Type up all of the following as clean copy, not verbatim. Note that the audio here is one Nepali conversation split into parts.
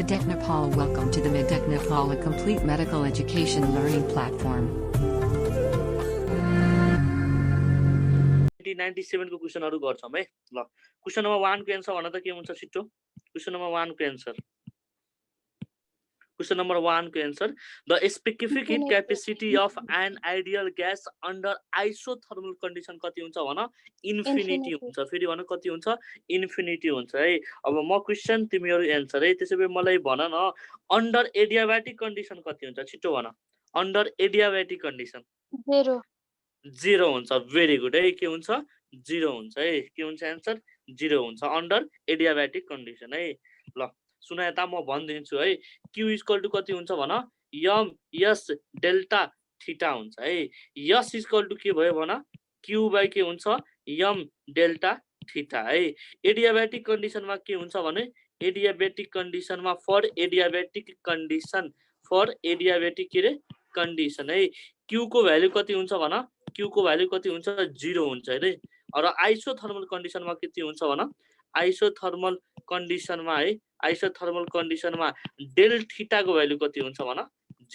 Medec Nepal. Welcome to the Medec Nepal, a complete medical education learning platform. 97 को क्वेशनहरु गर्छौं है ल क्वेशन नम्बर 1 को आन्सर भन्न त के हुन्छ छिटो क्वेशन नम्बर 1 को आन्सर Question number 1 को answer. The specific heat capacity of an ideal gas under isothermal condition कति हुन्छ भन इन्फिनिटी हुन्छ फेरि भन कति हुन्छ इन्फिनिटी हुन्छ है अब म क्वेशन तिमीहरु आन्सर है त्यसैले मलाई भन न अन्डर एडियाब्याटिक कन्डिसन कति हुन्छ छिटो भन अन्डर एडियाब्याटिक कन्डिसन 0 हुन्छ भेरी गुड है के हुन्छ 0 हुन्छ है के हुन्छ आन्सर 0 हुन्छ अन्डर एडियाब्याटिक कन्डिसन है ल सुन यता म भन्दिन्छु है q इक्वल टु कति हुन्छ भन m s डेल्टा थीटा हुन्छ है s इक्वल टु के भयो भन q बाइ के हुन्छ m डेल्टा थीटा है एडियाब्याटिक कन्डिसनमा के हुन्छ भने एडियाब्याटिक कन्डिसनमा फर एडियाब्याटिक के रे कन्डिसन है q को भ्यालु कति हुन्छ भन q को भ्यालु कति हुन्छ 0 हुन्छ है र आइसोथर्मल कन्डिसनमा कति हुन्छ भन आइसोथर्मल कन्डिसनमा डेल थीटा को भ्यालु कति हुन्छ भन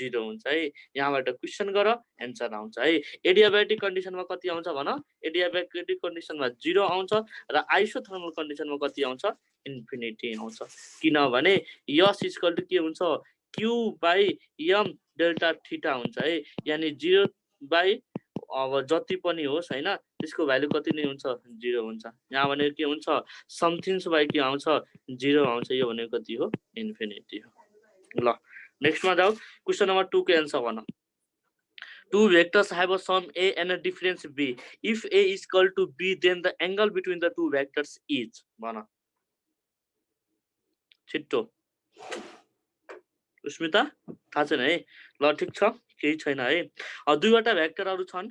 0 हुन्छ है यहाँबाट क्वेशन गर आन्सर आउँछ है एडियाब्याटिक कन्डिसनमा कति आउँछ भन एडियाब्याटिक कन्डिसनमा 0 आउँछ र आइसोथर्मल कन्डिसनमा कति आउँछ इन्फिनिटी आउँछ किनभने s इक्वल टु के हुन्छ q by m delta theta हुन्छ है यानी 0 बाइ अब जति पनि होस् हैन त्यसको भ्यालु कति नै हुन्छ 0 हुन्छ यहाँ भने के हुन्छ समथिङ्स बाइ के आउँछ 0 आउँछ यो भने कति हो इन्फिनिटी हो ल नेक्स्ट मा जाऊ क्वेशन नम्बर 2 को आन्सर भन two vectors have a sum a and a difference b if a is equal to b then the angle between the two vectors is भन छिट्टो स्मिता थाहा छैन है ल ठीक छ केही छैन है दुईवटा भेक्टरहरु छन्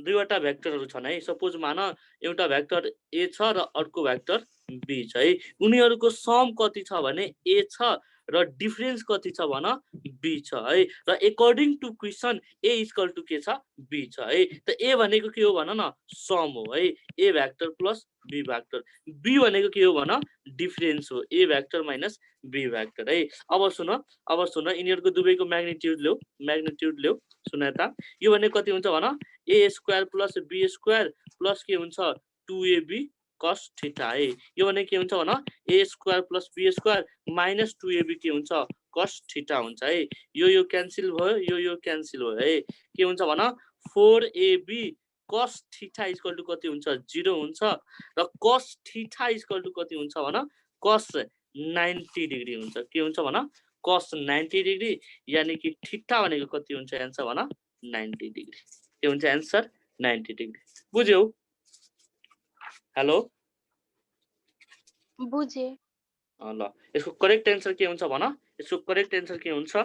दुईवटा भेक्टरहरु छन् है सपोज मान एउटा भेक्टर a छ र अर्को भेक्टर b छ है उनीहरुको सम कति छ भने a छ र डिफरेन्स कति छ भन b छ है र according to question a equal to के छ b छ है त a भनेको के हो भन न सम हो है a vector plus b vector b भनेको के हो भन डिफरेन्स हो a vector minus b vector है अब सुन यिनीहरुको दुवैको म्याग्निट्युड ल्याउ सुन यता यो भने कति हुन्छ भन a square plus b square plus के हुन्छ 2ab cos थीटा है यो भने के हुन्छ भन a square plus b square minus 2ab के हुन्छ cos थीटा हुन्छ है यो क्यान्सल भयो यो क्यान्सल भयो है के हुन्छ भन 4ab cos theta equal to कति हुन्छ 0 हुन्छ र cos थीटा इक्वल टु कति हुन्छ भन cos 90 डिग्री हुन्छ के हुन्छ भन cos 90 डिग्री यानी कि थीटा भनेको कति हुन्छ आन्सर भन 90 डिग्री के हुन्छ आन्सर 90 डिग्री बुझ्यौ हेलो बुझे ल यसको करेक्ट आन्सर के हुन्छ भन यसको करेक्ट आन्सर के हुन्छ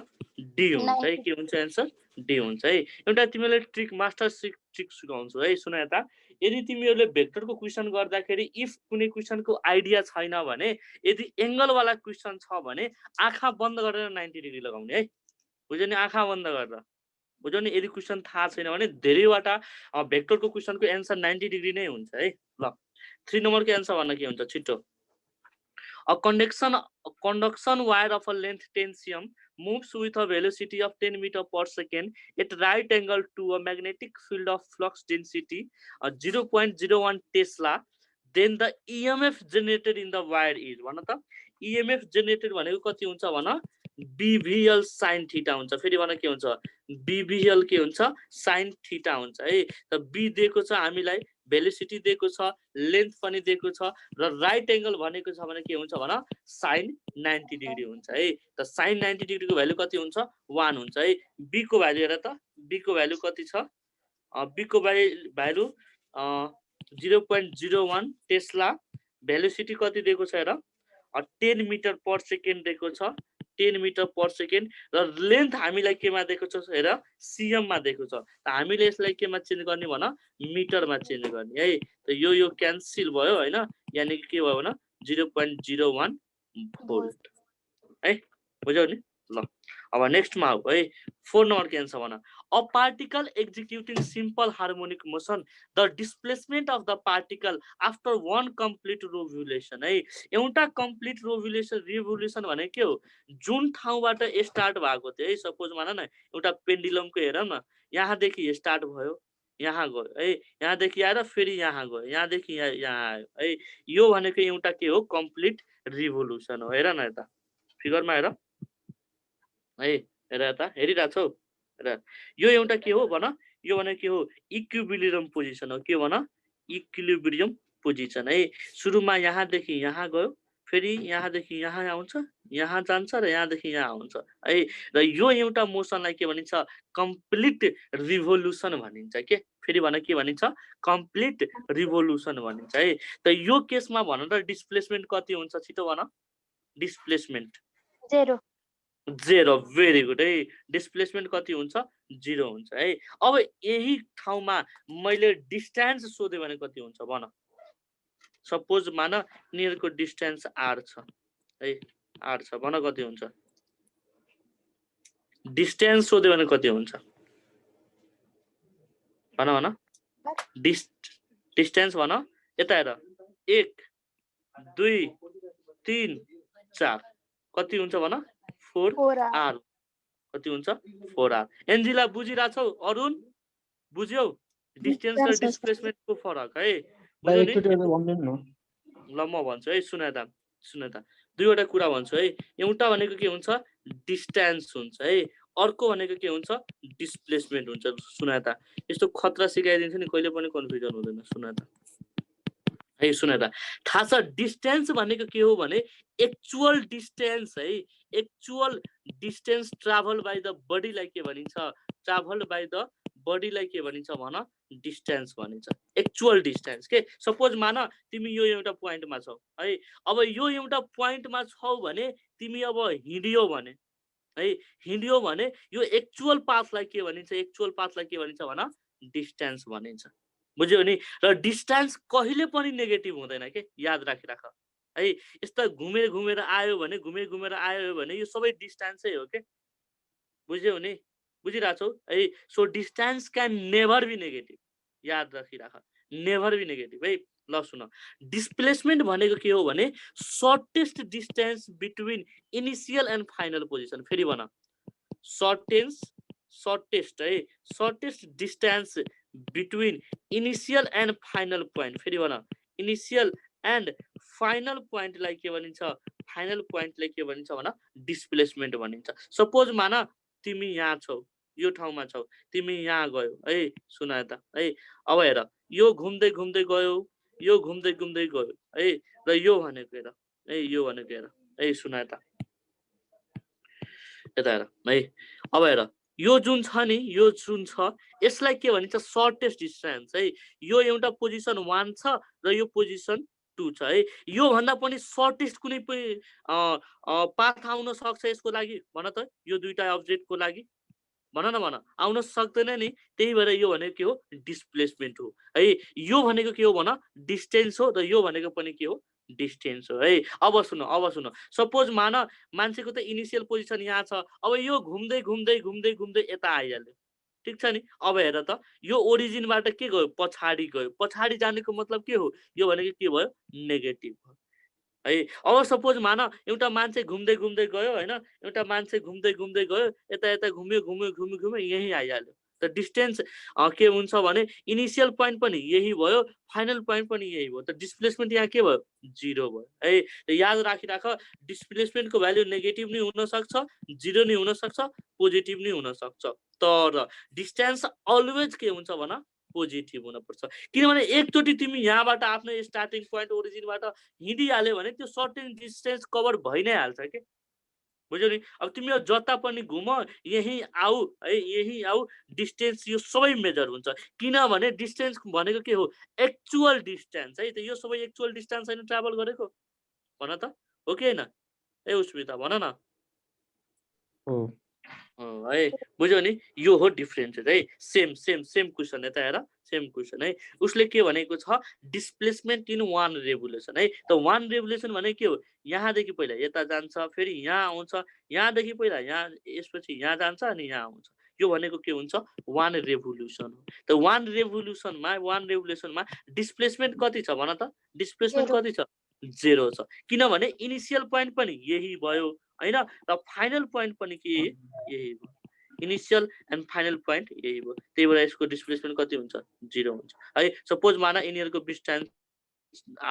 डी हुन्छ है के हुन्छ आन्सर डी हुन्छ है एउटा तिमीले ट्रिक मास्टर ट्रिक सिकाउँछु है सुन यता यदि तिमीहरुले भेक्टरको क्वेशन गर्दाखेरि इफ कुनै क्वेशनको आइडिया छैन भने यदि एंगल वाला क्वेशन छ भने आँखा बन्द गरेर 90 डिग्री लगाउने है बुझ्यो नि आँखा बन्द गरेर बुझ्यो नि यदि क्वेशन थाहा छैन भने धेरैवटा भेक्टरको क्वेशनको आन्सर 90 डिग्री नै हुन्छ है ल 3 नम्बरको आन्सर भन्न के हुन्छ छिटो A conduction wire of a length 10 cm moves with a velocity of 10 meter per second at right angle to a magnetic field of flux density 0.01 Tesla. Then the EMF generated in the wire is भन त EMF generated भनेको कति हुन्छ भन BVL sin थीटा हुन्छ फेरि भन के हुन्छ BVL के हुन्छ sin थीटा हुन्छ है त B दिएको छ हामीलाई भेलोसिटी दिएको छ लेन्थ पनि दिएको छ र राइट एंगल भनेको छ भने के हुन्छ भन sin 90 डिग्री हुन्छ है त sin 90 डिग्री को भ्यालु कति हुन्छ 1 हुन्छ है B को भ्यालु हेर त B को भ्यालु कति छ B को भ्यालु 0.01 टेस्ला भेलोसिटी कति दिएको छ हेर 10 मिटर पर सेकेन्ड दिएको छ 10 मिटर पर सेकेन्ड र लेन्थ हामीलाई केमा दिएको छ हेर सीएम मा दिएको छ त हामीले यसलाई केमा चेन्ज गर्ने भन मिटरमा चेन्ज गर्ने है त यो क्यान्सल भयो हैन यानी के भयो भन 0.01 भोल्ट है बुझ्यौ नि ल अब नेक्स्ट मा हो है 4 नम्बर के आन्सर भन a particle executing simple harmonic motion the displacement of the particle after one complete revolution है। एउटा कम्प्लिट रिभोल्युसन भनेको के हो, जुन ठाउँबाट स्टार्ट भएको थियो है, सपोज मान न एउटा पेन्डुलमको हेरौँ न, यहाँदेखि स्टार्ट भयो, यहाँ गयो है, यहाँदेखि आएर फेरि यहाँ गयो, यहाँदेखि यहाँ आयो है, यो भनेको एउटा के हो, कम्प्लिट रिभोल्युसन हो। हेर न यता फिगरमा हेर है, हेर यता हेरिरहेको छौ, हेर यो एउटा के हो भन, यो भनेको के हो, इक्विलिब्रियम पोजिसन हो। के भन, इक्विलिब्रियम पोजिसन है। सुरुमा यहाँदेखि यहाँ गयो, फेरि यहाँदेखि यहाँ आउँछ, यहाँ जान्छ र यहाँदेखि यहाँ आउँछ है, र यो एउटा मोसनलाई के भनिन्छ, कम्प्लिट रिभोल्युसन भनिन्छ। के फेरि भन, के भनिन्छ, कम्प्लिट रिभोल्युसन भनिन्छ है। त यो केसमा भन त डिस्प्लेसमेन्ट कति हुन्छ, छिटो भन, डिस्प्लेसमेन्ट 0 0। भेरी गुड है, डिस्प्लेसमेन्ट कति हुन्छ, 0 हुन्छ है। अब यही ठाउँमा मैले डिस्टेन्स सोधेँ भने कति हुन्छ भन। सपोज मान यिनीहरूको डिस्टेन्स r छ है, r छ, भन कति हुन्छ, डिस्टेन्स सोध्यो भने कति हुन्छ भन, भन डिस्टेन्स भन, यता हेर, 1 2 3 4 कति हुन्छ भन, 4r कति हुन्छ, 4r। एन्जिला बुझिरहेछौ, अरुण बुझ्यौ, डिस्टेन्स र डिस्प्लेसमेन्टको फरक है, बुझ्यौ नि। ल म भन्छु है, सुन त, सुन त, दुईवटा कुरा भन्छु है। एउटा भनेको के हुन्छ, डिस्टेन्स हुन्छ है, अर्को भनेको के हुन्छ, डिस्प्लेसमेन्ट हुन्छ। सुन त, यस्तो खतरा सिकाइदिन्छ नि, कहिले पनि कन्फ्युजन हुँदैन। सुन त है, सुन त, थाहा छ डिस्टेन्स भनेको के हो भने एक्चुअल डिस्टेन्स है, actual distance travel by the बडीलाई के भनिन्छ, ट्राभल बाइ द बडीलाई के भनिन्छ भन, डिस्टेन्स भनिन्छ, एक्चुअल डिस्टेन्स। के सपोज मान तिमी यो एउटा पोइन्टमा छौ है, अब यो एउटा पोइन्टमा छौ भने तिमी अब हिँडियो भने है, हिँडियो भने यो एक्चुअल पाथलाई के भनिन्छ, एक्चुअल पाथलाई के भनिन्छ भन, डिस्टेन्स भनिन्छ। बुझ्यौ नि। र डिस्टेन्स कहिले पनि नेगेटिभ हुँदैन के, याद राखिराख है। यस्ता घुमेर घुमेर आयो भने, घुमेर घुमेर आयो भने यो सबै डिस्टेन्सै हो के, बुझ्यौ नि, बुझिरहेछौ है। So distance can never be negative, याद राखिराख, नेभर बी नेगेटिभ है। ल सुन, डिस्प्लेसमेन्ट भनेको के हो भने shortest distance between initial and final position. फेरि भन, सर्टेस्ट है, shortest distance between initial and final point. फेरि भन, इनिसियल एन्ड फाइनल पोइन्टलाई के भनिन्छ, फाइनल पोइन्टलाई के भनिन्छ भन, डिस्प्लेसमेन्ट भनिन्छ। सपोज मान तिमी यहाँ छौ, यो ठाउँमा छौ, तिमी यहाँ गयो है, सुन त है। अब हेर, यो घुम्दै घुम्दै गयो, यो घुम्दै घुम्दै गयो है, र यो भनेको हेर है, यो भनेको हेर है, सुन त यता हेर है। अब हेर, यो जुन छ नि, यो जुन छ, यसलाई के भनिन्छ, सर्टेस्ट डिस्टेन्स है। यो एउटा पोजिसन 1 छ र यो पोजिसन 2 छ है। यो भन्दा पनि सर्टेस्ट कुनै पनि पाथ आउन सक्छ यसको लागि भन त, यो दुईटा अब्जेक्टको लागि भन न, भन, आउन सक्दैन नि। त्यही भएर यो भनेको के हो, डिस्प्लेसमेन्ट हो है। यो भनेको के हो भन, डिस्टेन्स हो, र यो भनेको पनि के हो, डिस्टेन्स हो है। अब सुन, अब सुन, सपोज मान मान्छेको त इनिसियल पोजिसन यहाँ छ, अब यो घुम्दै घुम्दै घुम्दै घुम्दै यता आइहाल्यो, ठिक छ नि। अब हेर त, यो ओरिजिनबाट के गयो, पछाडि गयो, पछाडि जानेको मतलब के हो, यो भनेको के भयो, नेगेटिभ भयो है। अब सपोज मान एउटा मान्छे घुम्दै घुम्दै गयो होइन, एउटा मान्छे घुम्दै घुम्दै गयो, यता यता घुम्यो घुम्यो घुम्यो घुम्यो यहीँ आइहाल्यो, त डिस्टेन्स के हुन्छ भने इनिसियल पोइन्ट पनि यही भयो, फाइनल पोइन्ट पनि यही भयो, त डिस्प्लेसमेन्ट यहाँ के भयो, 0 भयो है। त याद राखिराख, डिस्प्लेसमेन्टको भ्याल्यु नेगेटिभ नै हुनसक्छ, 0 नै हुनसक्छ, पोजिटिभ नै हुनसक्छ, तर डिस्टेन्स अलवेज के हुन्छ भन, पोजिटिभ हुनुपर्छ। किनभने एकचोटि तिमी यहाँबाट आफ्नो स्टार्टिङ पोइन्ट ओरिजिनबाट हिँडिहाल्यो भने त्यो सर्टेन डिस्टेन्स कभर भइ नै हाल्छ के, बुझ्यौ नि। अब तिमी यो जता पनि घुम, यही आऊ है, यही आऊ, डिस्टेन्स यो सबै मेजर हुन्छ। किनभने डिस्टेन्स भनेको के हो, एक्चुअल डिस्टेन्स है। त यो सबै एक्चुअल डिस्टेन्स हैन ट्राभल गरेको, भन त हो कि हैन, ए उस्मिता भन न है, बुझ्यौ नि। यो हो डिफरेन्स है। सेम सेम सेम क्वेसन, यता हेर, सेम क्वेसन है। उसले के भनेको छ, डिस्प्लेसमेन्ट इन 1 रेभोल्युसन है। त 1 रेभोल्युसन भनेको के हो, यहाँदेखि पहिला यता जान्छ, फेरि यहाँ आउँछ, यहाँदेखि पहिला यहाँ, यसपछि यहाँ जान्छ, अनि यहाँ आउँछ, यो भनेको के हुन्छ 1 रेभोल्युसन हो। त 1 रेभोल्युसनमा डिस्प्लेसमेन्ट कति छ भन त? डिस्प्लेसमेन्ट कति छ? 0 छ। किनभने इनिशियल पोइन्ट पनि यही भयो हैन र फाइनल पोइन्ट पनि के यही भयो। इनिशियल एन्ड फाइनल पोइन्ट यही भयो। त्यही भएर यसको डिस्प्लेसमेन्ट कति हुन्छ? 0 हुन्छ है। सपोज माना यिनीहरुको डिस्टेन्स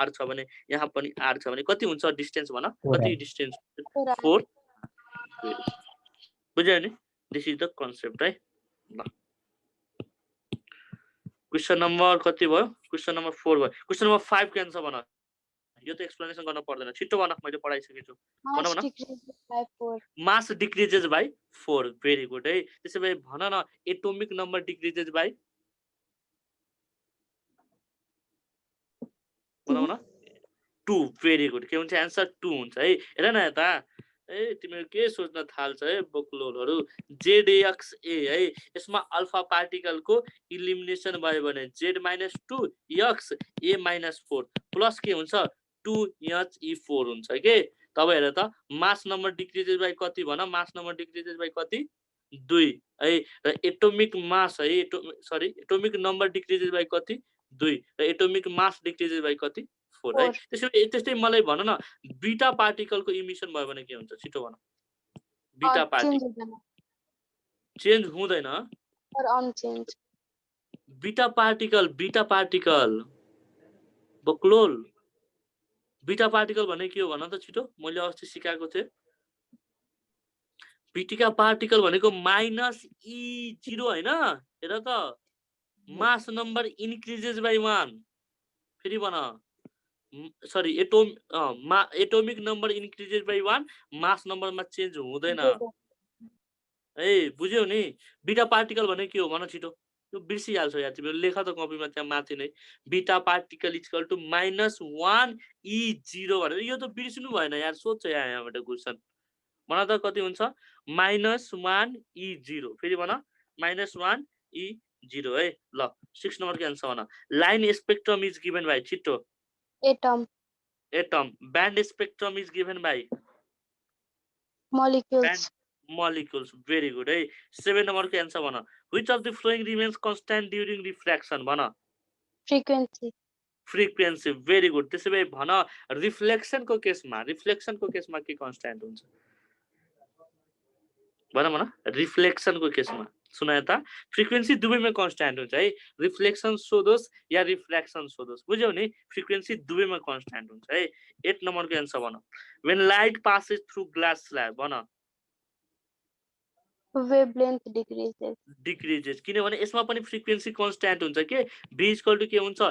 r छ भने यहाँ पनि r छ भने कति हुन्छ डिस्टेन्स भन? कति डिस्टेन्स? 4 बुझ्यो नि? दिस इज द कन्सेप्ट है। ल क्वेशन नम्बर कति भयो? क्वेशन नम्बर 4 भयो। क्वेशन नम्बर 5 के आन्सर भन। यो त एक्सप्लेनेसन गर्न पर्दैन, छिटो भन, मैले पढाइसकेछु। भन भन। मास डिक्रिजेस बाइ 4। भेरी गुड है। त्यसैले भन न एटोमिक नम्बर डिक्रिजेस बाइ भन भन 2। Very good. के हुन्छ आन्सर 2 हुन्छ है। हेर न यता ए तिमीहरु के सोच्न थाल्छ है बकुलोलहरु। ZXA है, यसमा अल्फा पार्टिकलको इलिमिनेसन भयो भने Z-2 X A-4 प्लस के हुन्छ 2HE4 हुन्छ के। तब हेर त मास नम्बर डिक्रिजेस बाइ कति भन? मास नम्बर डिक्रिजेस बाइ कति? 2 है। र एटोमिक मास है एटोमिक नम्बर डिक्रिजेस बाइ कति? 2 र एटोमिक मास डिक्रिजेस बाइ कति? 4 है। त्यस्तै मलाई भन न बीटा पार्टिकलको इमिसन भयो भने के हुन्छ? छिटो भन। बीटा पार्टिकल चेन्ज हुँदैन or unchanged. बीटा पार्टिकल बक्लोल बीटा पार्टिकल भने के हो भन त छिटो? मैले अस्ति सिकाएको थिए। बीटा पार्टिकल भनेको -E0 हैन। हेर त मास नम्बर इन्क्रिजेस बाइ 1। फेरि भन sorry atomic number increases by 1 mass नम्बरमा चेन्ज हुँदैन है। बुझ्यौ नि? बीटा पार्टिकल भने के हो भन छिटो? यो बिर्सिहाल्छ यार तिमीहरु। लेख त कपीमा त्यहाँ माथि नै beta particle equal to -1 E0 भनेर। यो त बिर्सिनु भएन यार। सोध्छ यहाँबाट क्वेशन। भन त कति हुन्छ? -1 E0। फेरि भन -1 E0 है। ल 6 नम्बर के आन्सर भन। Line spectrum is given by छिटो Atom. Band spectrum is given by Molecules. molecules. Very good है। 7 नम्बर के आन्सर भन। Which of the following remains constant during refraction भन? Frequency. Very good। त्यसैले भन रिफ्लेक्सन को केसमा के कन्स्ट्यान्ट हुन्छ? भन रिफ्लेक्सन को केसमा। सुनाए त फ्रिक्वेन्सी दुवैमा कन्स्ट्यान्ट हुन्छ है। रिफ्लेक्सन सोधोस् या रिफ्र्याक्सन सोधोस्, बुझ्यौ नि? फ्रिक्वेन्सी दुवैमा कन्स्ट्यान्ट हुन्छ है। 8 नम्बर को आन्सर भन। When light passes through glass slab भन। Wavelength decreases. किनभने यसमा पनि फ्रिक्वेन्सी कन्स्ट्यान्ट हुन्छ के। V = के हुन्छ?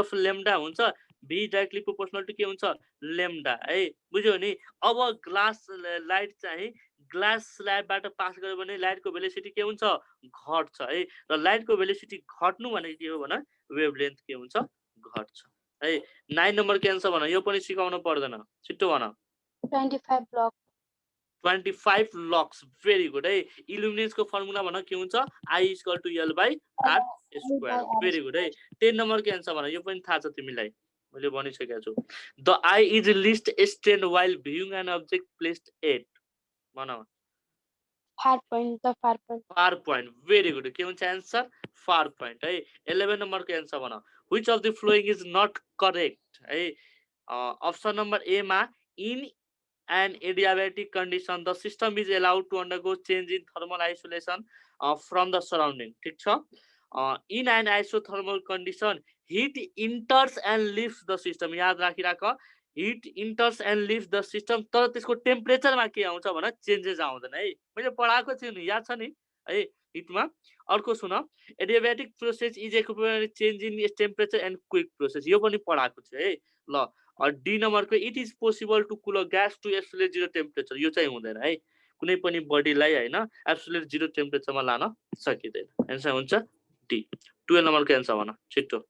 F lambda हुन्छ। V डाइरेक्टली प्रोपोर्सनल टु के हुन्छ? lambda है। बुझ्यौ नि? अब ग्लास लाइट चाहिँ ग्लास स्ल्याबबाट पास गर्यो भने लाइटको भेलोसिटी के हुन्छ? घट्छ है। र लाइटको भेलोसिटी घट्नु भनेको के हो भन? वेभलेन्थ के हुन्छ? घट्छ है। 9 नम्बर के आन्सर भन। यो पनि सिकाउनु पर्दैन, छिटो भन। 25 blocks. 25 लक्स। भेरी गुड है। इल्युमिनेन्स को फर्मुला भन के हुन्छ? I = L/R²। भेरी गुड है। 10 नम्बर के आन्सर भन। यो पनि थाहा छ तिमीलाई, मैले भनिसकेको छु। The eye is least strained while viewing an object placed at भन। Far point. The far point. Far point. Very good. के हुन्छ आन्सर? फार पोइन्ट है। 11 नम्बर को आन्सर भन। Which of the following is not correct है? अप्सन नम्बर ए मा in an adiabatic condition the system is allowed to undergo change in thermal isolation from the surrounding. ठीक छ? In an isothermal condition heat enters and leaves the system. याद राखिराख, heat enters and leaves the system। तर त्यसको टेम्परेचरमा के आउँछ भन? चेन्जेस आउँदैन है। मैले पढाएको छु नि, याद छ नि है हिटमा। अर्को सुन, adiabatic process is equivalent change in temperature and quick process. यो पनि पढाएको छु है। ल डी नम्बर को it is possible to cool a gas to absolute 0 temperature. यो चाहिँ हुँदैन है। कुनै पनि बडीलाई हैन एब्सोल्युट 0 टेम्परेचरमा लान सकिदैन। आन्सर हुन्छ डी। 12 नम्बर को आन्सर भन छिटो।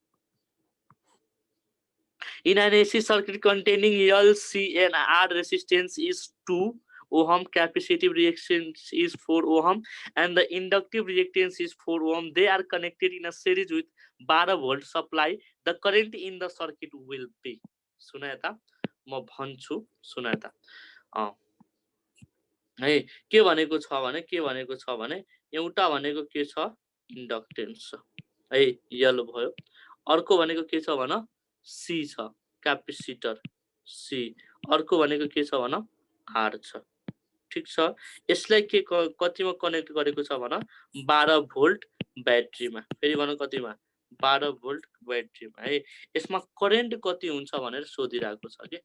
In an AC circuit containing LCNR resistance is 2 ohm, capacitive reactance is 4 ohm and the inductive reactance is 4 ohm. They are connected in a series with 12 volt supply. The current in the circuit will be सुनाए त म भन्छु। सुनाए त है के भनेको छ भने एउटा भनेको के छ इन्डक्टेन्स छ है यल भयो अर्को भनेको के छ भन सी छ क्यापेसिटर सी अर्को भनेको के छ भन आर छ ठीक छ यसलाई के कतिमा कनेक्ट गरेको छ भन 12 भोल्ट ब्याट्रीमा फेरि भन कतिमा 12 भोल्ट ब्याट्रीमा है यसमा करेन्ट कति हुन्छ भनेर सोधिरहेको छ के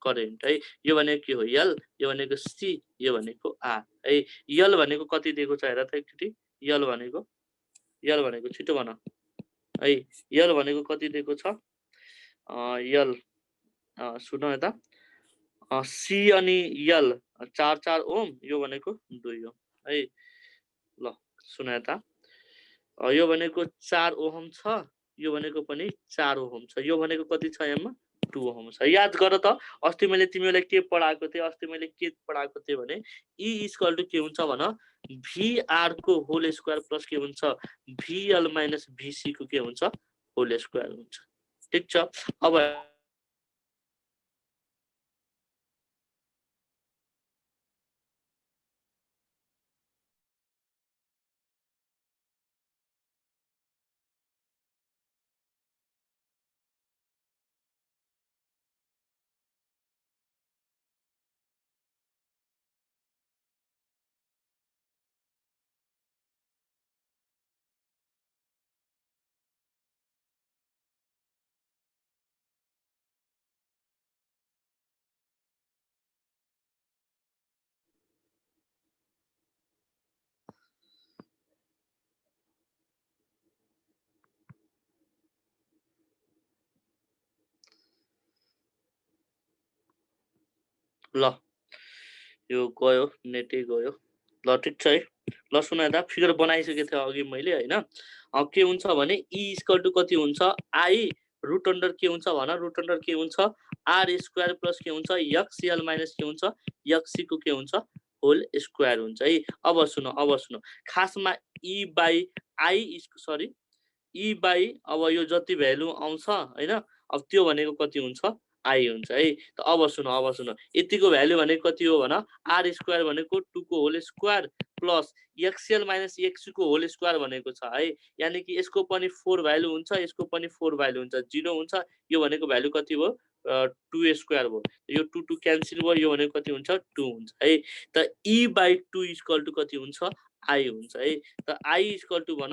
करेन्ट है यो भनेको के हो यल यो भनेको सी यो भनेको आर है यल भनेको कति दिएको छ हेर त एकचोटी यल भनेको छिटो भन है यल भनेको कति दिएको छ यल सुन यता सी अनि यल 4 ओम यो भनेको 2 ओम है ल सुन यता यो भनेको 4 ओम छ यो भनेको पनि 4 ओम छ यो भनेको कति छ यहाँ 2 ओम छ याद गर त अस्ति मैले तिमीलाई के पढाएको थिए भने E इक्वल टु के हुन्छ भन VR को होल स्क्वायर प्लस के हुन्छ VL माइनस VC को के हुन्छ होल स्क्वायर हुन्छ ठीक छ अब ल यो गयो नेटै गयो ल ठीक छ है ल सुन यता फिगर बनाइसकेको थिएँ अघि मैले हैन के हुन्छ भने E इक्वल टु कति हुन्छ I रुट अन्डर के हुन्छ भन रुट अन्डर के हुन्छ R स्क्वायर प्लस के हुन्छ XL माइनस के हुन्छ XC को के हुन्छ होल स्क्वायर हुन्छ है अब सुन खासमा E by I sorry E by अब यो जति भ्यालु आउँछ हैन अब त्यो भनेको कति हुन्छ I हुन्छ है त अब सुन यतिको भ्यालु भनेको कति हो भन R स्क्वायर भनेको 2 को whole square plus XL minus XC को होल स्क्वायर भनेको छ है यानी कि यसको पनि 4 भ्यालु हुन्छ यसको पनि 4 भ्यालु हुन्छ 0 हुन्छ यो भनेको भ्यालु कति हो 2 स्क्वायर भयो यो 2 2 क्यान्सल भयो यो भनेको कति हुन्छ 2 हुन्छ है त E बाइ 2 इक्वल टु कति हुन्छ I हुन्छ है त I इक्वल टु भन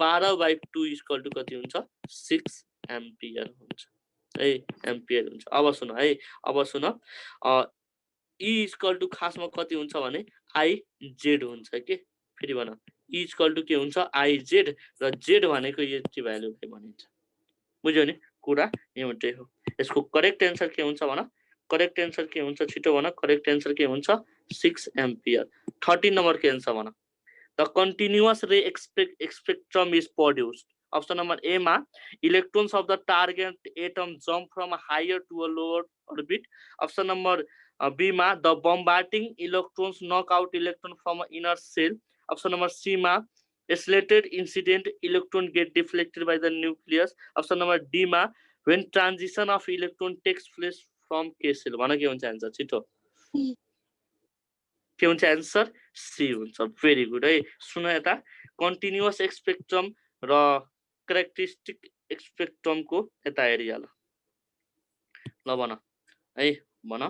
12 बाइ 2 इक्वल टु कति हुन्छ 6 एम्पियर हुन्छ है एम्पियर हुन्छ अब सुन E इक्वल टु खासमा कति हुन्छ भने IZ हुन्छ के फेरि भन E इक्वल टु के हुन्छ IZ र Z भनेको यति भ्यालु भनिन्छ बुझ्यौ नि कुरा एउटै हो यसको करेक्ट एन्सर के हुन्छ भन करेक्ट एन्सर के हुन्छ छिटो भन करेक्ट एन्सर के हुन्छ 6 एम्पियर 13 नम्बर के एन्सर भन The continuous ray spectrum is produced. Option number A ma electrons of the target atom jump from a higher to a lower orbit. Option number B ma the bombarding electrons knock out electron from an inner shell. Option number C ma isolated incident electron get deflected by the nucleus. Option number D ma when transition of electron takes place from K shell. Bhana ke huncha answer chito. के हुन्छ आन्सर सी हुन्छ भेरी गुड है सुन यता कन्टिन्युअस स्पेक्ट्रम र क्यारेक्टरिस्टिक स्पेक्ट्रमको यता हेरिया ल भन है भन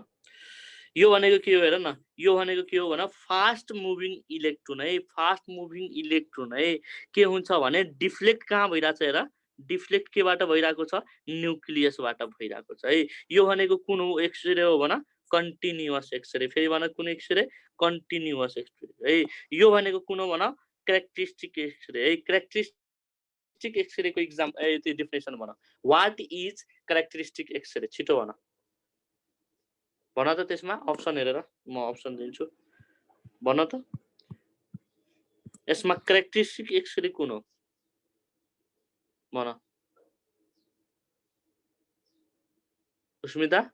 यो भनेको के हो हेर न यो भनेको के हो भन फास्ट मुभिङ इलेक्ट्रोन है फास्ट मुभिङ इलेक्ट्रोन है के हुन्छ भने डिफ्लेक्ट कहाँ भइराछ हेर डिफ्लेक्ट केबाट भइराको छ न्यूक्लियसबाट भइराको छ है यो भनेको कुन हो एक्सरे हो भन कन्टिन्युअस एक्सरे फेरि भन कुन एक्सरे कन्टिन्युअस एक्सरे है यो भनेको कुन हो भन क्यारेक्टरिस्टिक एक्सरे है क्यारेक्टरिस्टिक एक्सरे को एग्जाम त्यो डेफिनेसन भन व्हाट इज क्यारेक्टरिस्टिक एक्सरे छिटो भन भन त त्यसमा अप्सन हेरेर म अप्सन दिन्छु भन त यसमा क्यारेक्टरिस्टिक एक्सरे कुन हो भन सुस्मिता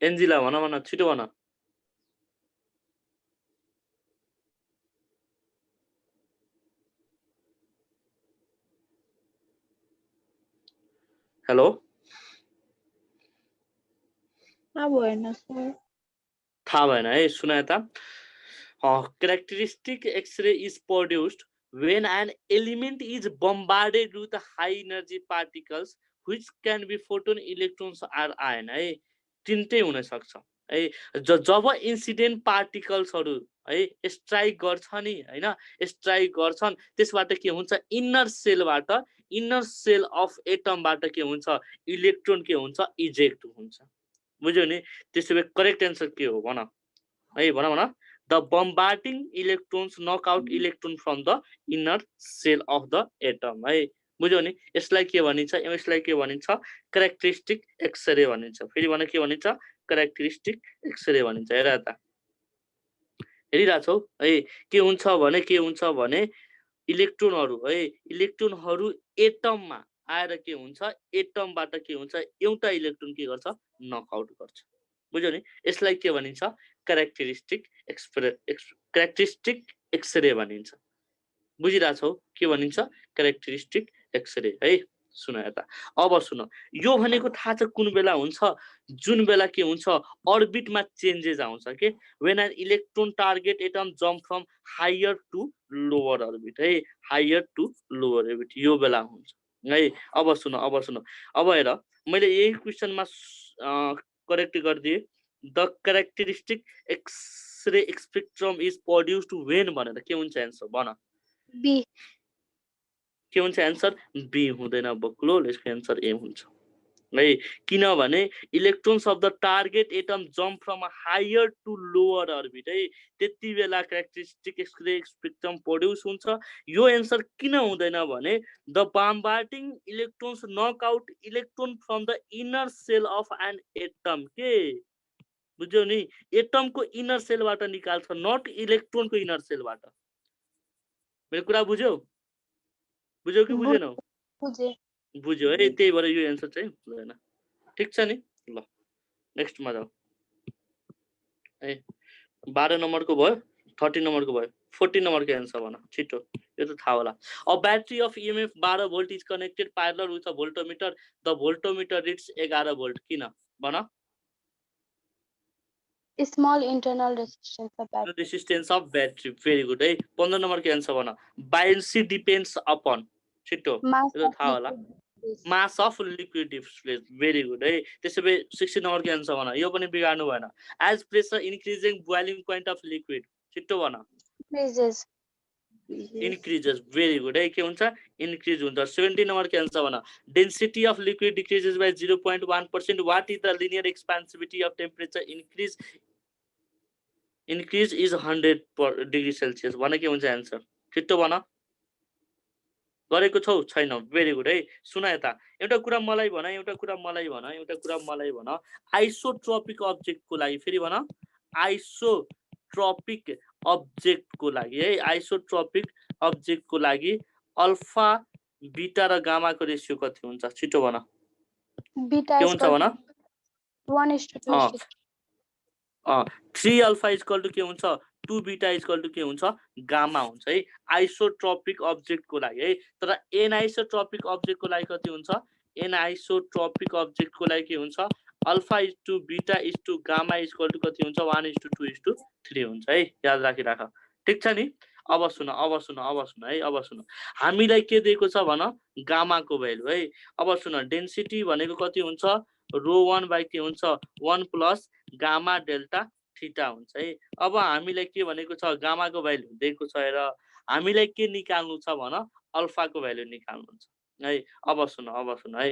एन्जिला भन छिटो भन हेलो भएन सर थाहा भएन है सुन यता characteristic X-ray is produced when an element is bombarded with high energy particles which can be photon, electrons or ion है तिनटै हुन सक्छ है जब इन्सिडेन्ट पार्टिकल्सहरु है स्ट्राइक गर्छ नि हैन स्ट्राइक गर्छन् त्यसबाट के हुन्छ इनर सेल अफ एटमबाट के हुन्छ इलेक्ट्रोन के हुन्छ इजेक्ट हुन्छ बुझ्यौ नि त्यसैले करेक्ट आन्सर के हो भन है भन the bombarding electrons knock out electron from the inner cell of the atom है बुझ्यौ नि यसलाई के भनिन्छ यसलाई के भनिन्छ क्यारेक्टरिस्टिक एक्सरे भनिन्छ फेरि भन के भनिन्छ क्यारेक्टरिस्टिक एक्सरे भनिन्छ हेर त हेरिराछौ है के हुन्छ भने इलेक्ट्रोनहरु है इलेक्ट्रोनहरु एटममा आएर के हुन्छ एटमबाट के हुन्छ एउटा इलेक्ट्रोन के गर्छ नक आउट गर्छ बुझ्यौ नि यसलाई के भनिन्छ क्यारेक्टरिस्टिक एक्सरे भनिन्छ बुझिराछौ के भनिन्छ क्यारेक्टरिस्टिक एक्सरे है सुन यता अब सुन यो भनेको थाहा छ कुन बेला हुन्छ जुन बेला के हुन्छ अर्बिटमा चेन्जेस आउँछ के when an electron target atom jump from higher to lower orbit है हायर टु लोवर अर्बिट यो बेला हुन्छ है अब सुन अब हेर मैले यही क्वेशनमा करेक्ट गर्दिए the characteristic X-ray spectrum is produced when भनेर के हुन्छ आन्सर भन बी के हुन्छ आन्सर बी हुँदैन बक्लो यसको आन्सर ए हुन्छ है किनभने electrons of the target atom jump from higher to lower orbit है त्यति बेला क्यारेक्टरिस्टिक एक्सरे स्पेक्ट्रम प्रोड्युस हुन्छ यो आन्सर किन हुँदैन भने the bombarding electrons knock out electron from the inner shell of an atom के बुझ्यौ नि एटमको इनर सेलबाट निकाल्छ नट इलेक्ट्रोनको इनर सेलबाट मेरो कुरा बुझ्यौ कि बुझेनौ बुझ्यो है त्यही भएर यो आन्सर चाहिँ हुँदैन ठीक छ नि ल नेक्स्टमा जाऊ है 12 नम्बरको भयो 13 नम्बरको भयो 14 नम्बरको आन्सर भन छिटो यो त थाहा होला a battery of EMF 12 volt is connected parallel with a voltmeter the voltmeter reads 11 volt किन भन small internal resistance of battery. Resistance of battery. Very good. है 15 नम्बर के आन्सर भन buoyancy depends upon छिटो यो थाहा होला mass of liquid displays. Very good. है त्यसैले 16 नम्बर के आन्सर भन यो पनि बिगाड्नु भएन as pressure increasing boiling point of liquid छिटो भन increases. Very good. है के हुन्छ increase हुन्छ 17 नम्बर के आन्सर भन density of liquid decreases by 0.1%. What is the linear expansivity of temperature increase is 100 degree Celsius भन के हुन्छ आन्सर छिटो भन गरेको छौ छैन भेरी गुड है सुन यता एउटा कुरा मलाई भन आइसोट्रोपिक अब्जेक्टको लागि फेरि भन आइसोट्रोपिक अब्जेक्टको लागि है आइसोट्रोपिक अब्जेक्टको लागि अल्फा बीटा र गामाको रेशियो कति हुन्छ छिटो भन बीटा के हुन्छ भन 1:2 3 अल्फा इक्वल टु के हुन्छ 2 बीटा इक्वल टु के हुन्छ गामा हुन्छ है आइसोट्रोपिक अब्जेक्टको लागि है तर एनआइसोट्रोपिक अब्जेक्टको लागि कति हुन्छ एनआइसोट्रोपिक अब्जेक्टको लागि के हुन्छ alpha is to beta is to gamma equal to कति हुन्छ 1:2:3 हुन्छ है याद राखिराख ठीक छ नि अब सुन है अब सुन हामीलाई के दिएको छ भन गामाको भ्यालु है अब सुन डेन्सिटी भनेको कति हुन्छ ρ1 बाइ के हुन्छ 1 प्लस गामा डेल्टा थीटा हुन्छ है अब हामीलाई के भनेको छ गामाको भ्यालु दिएको छ र हामीलाई के निकाल्नु छ भन अल्फाको भ्यालु निकाल्नु छ है अब सुन है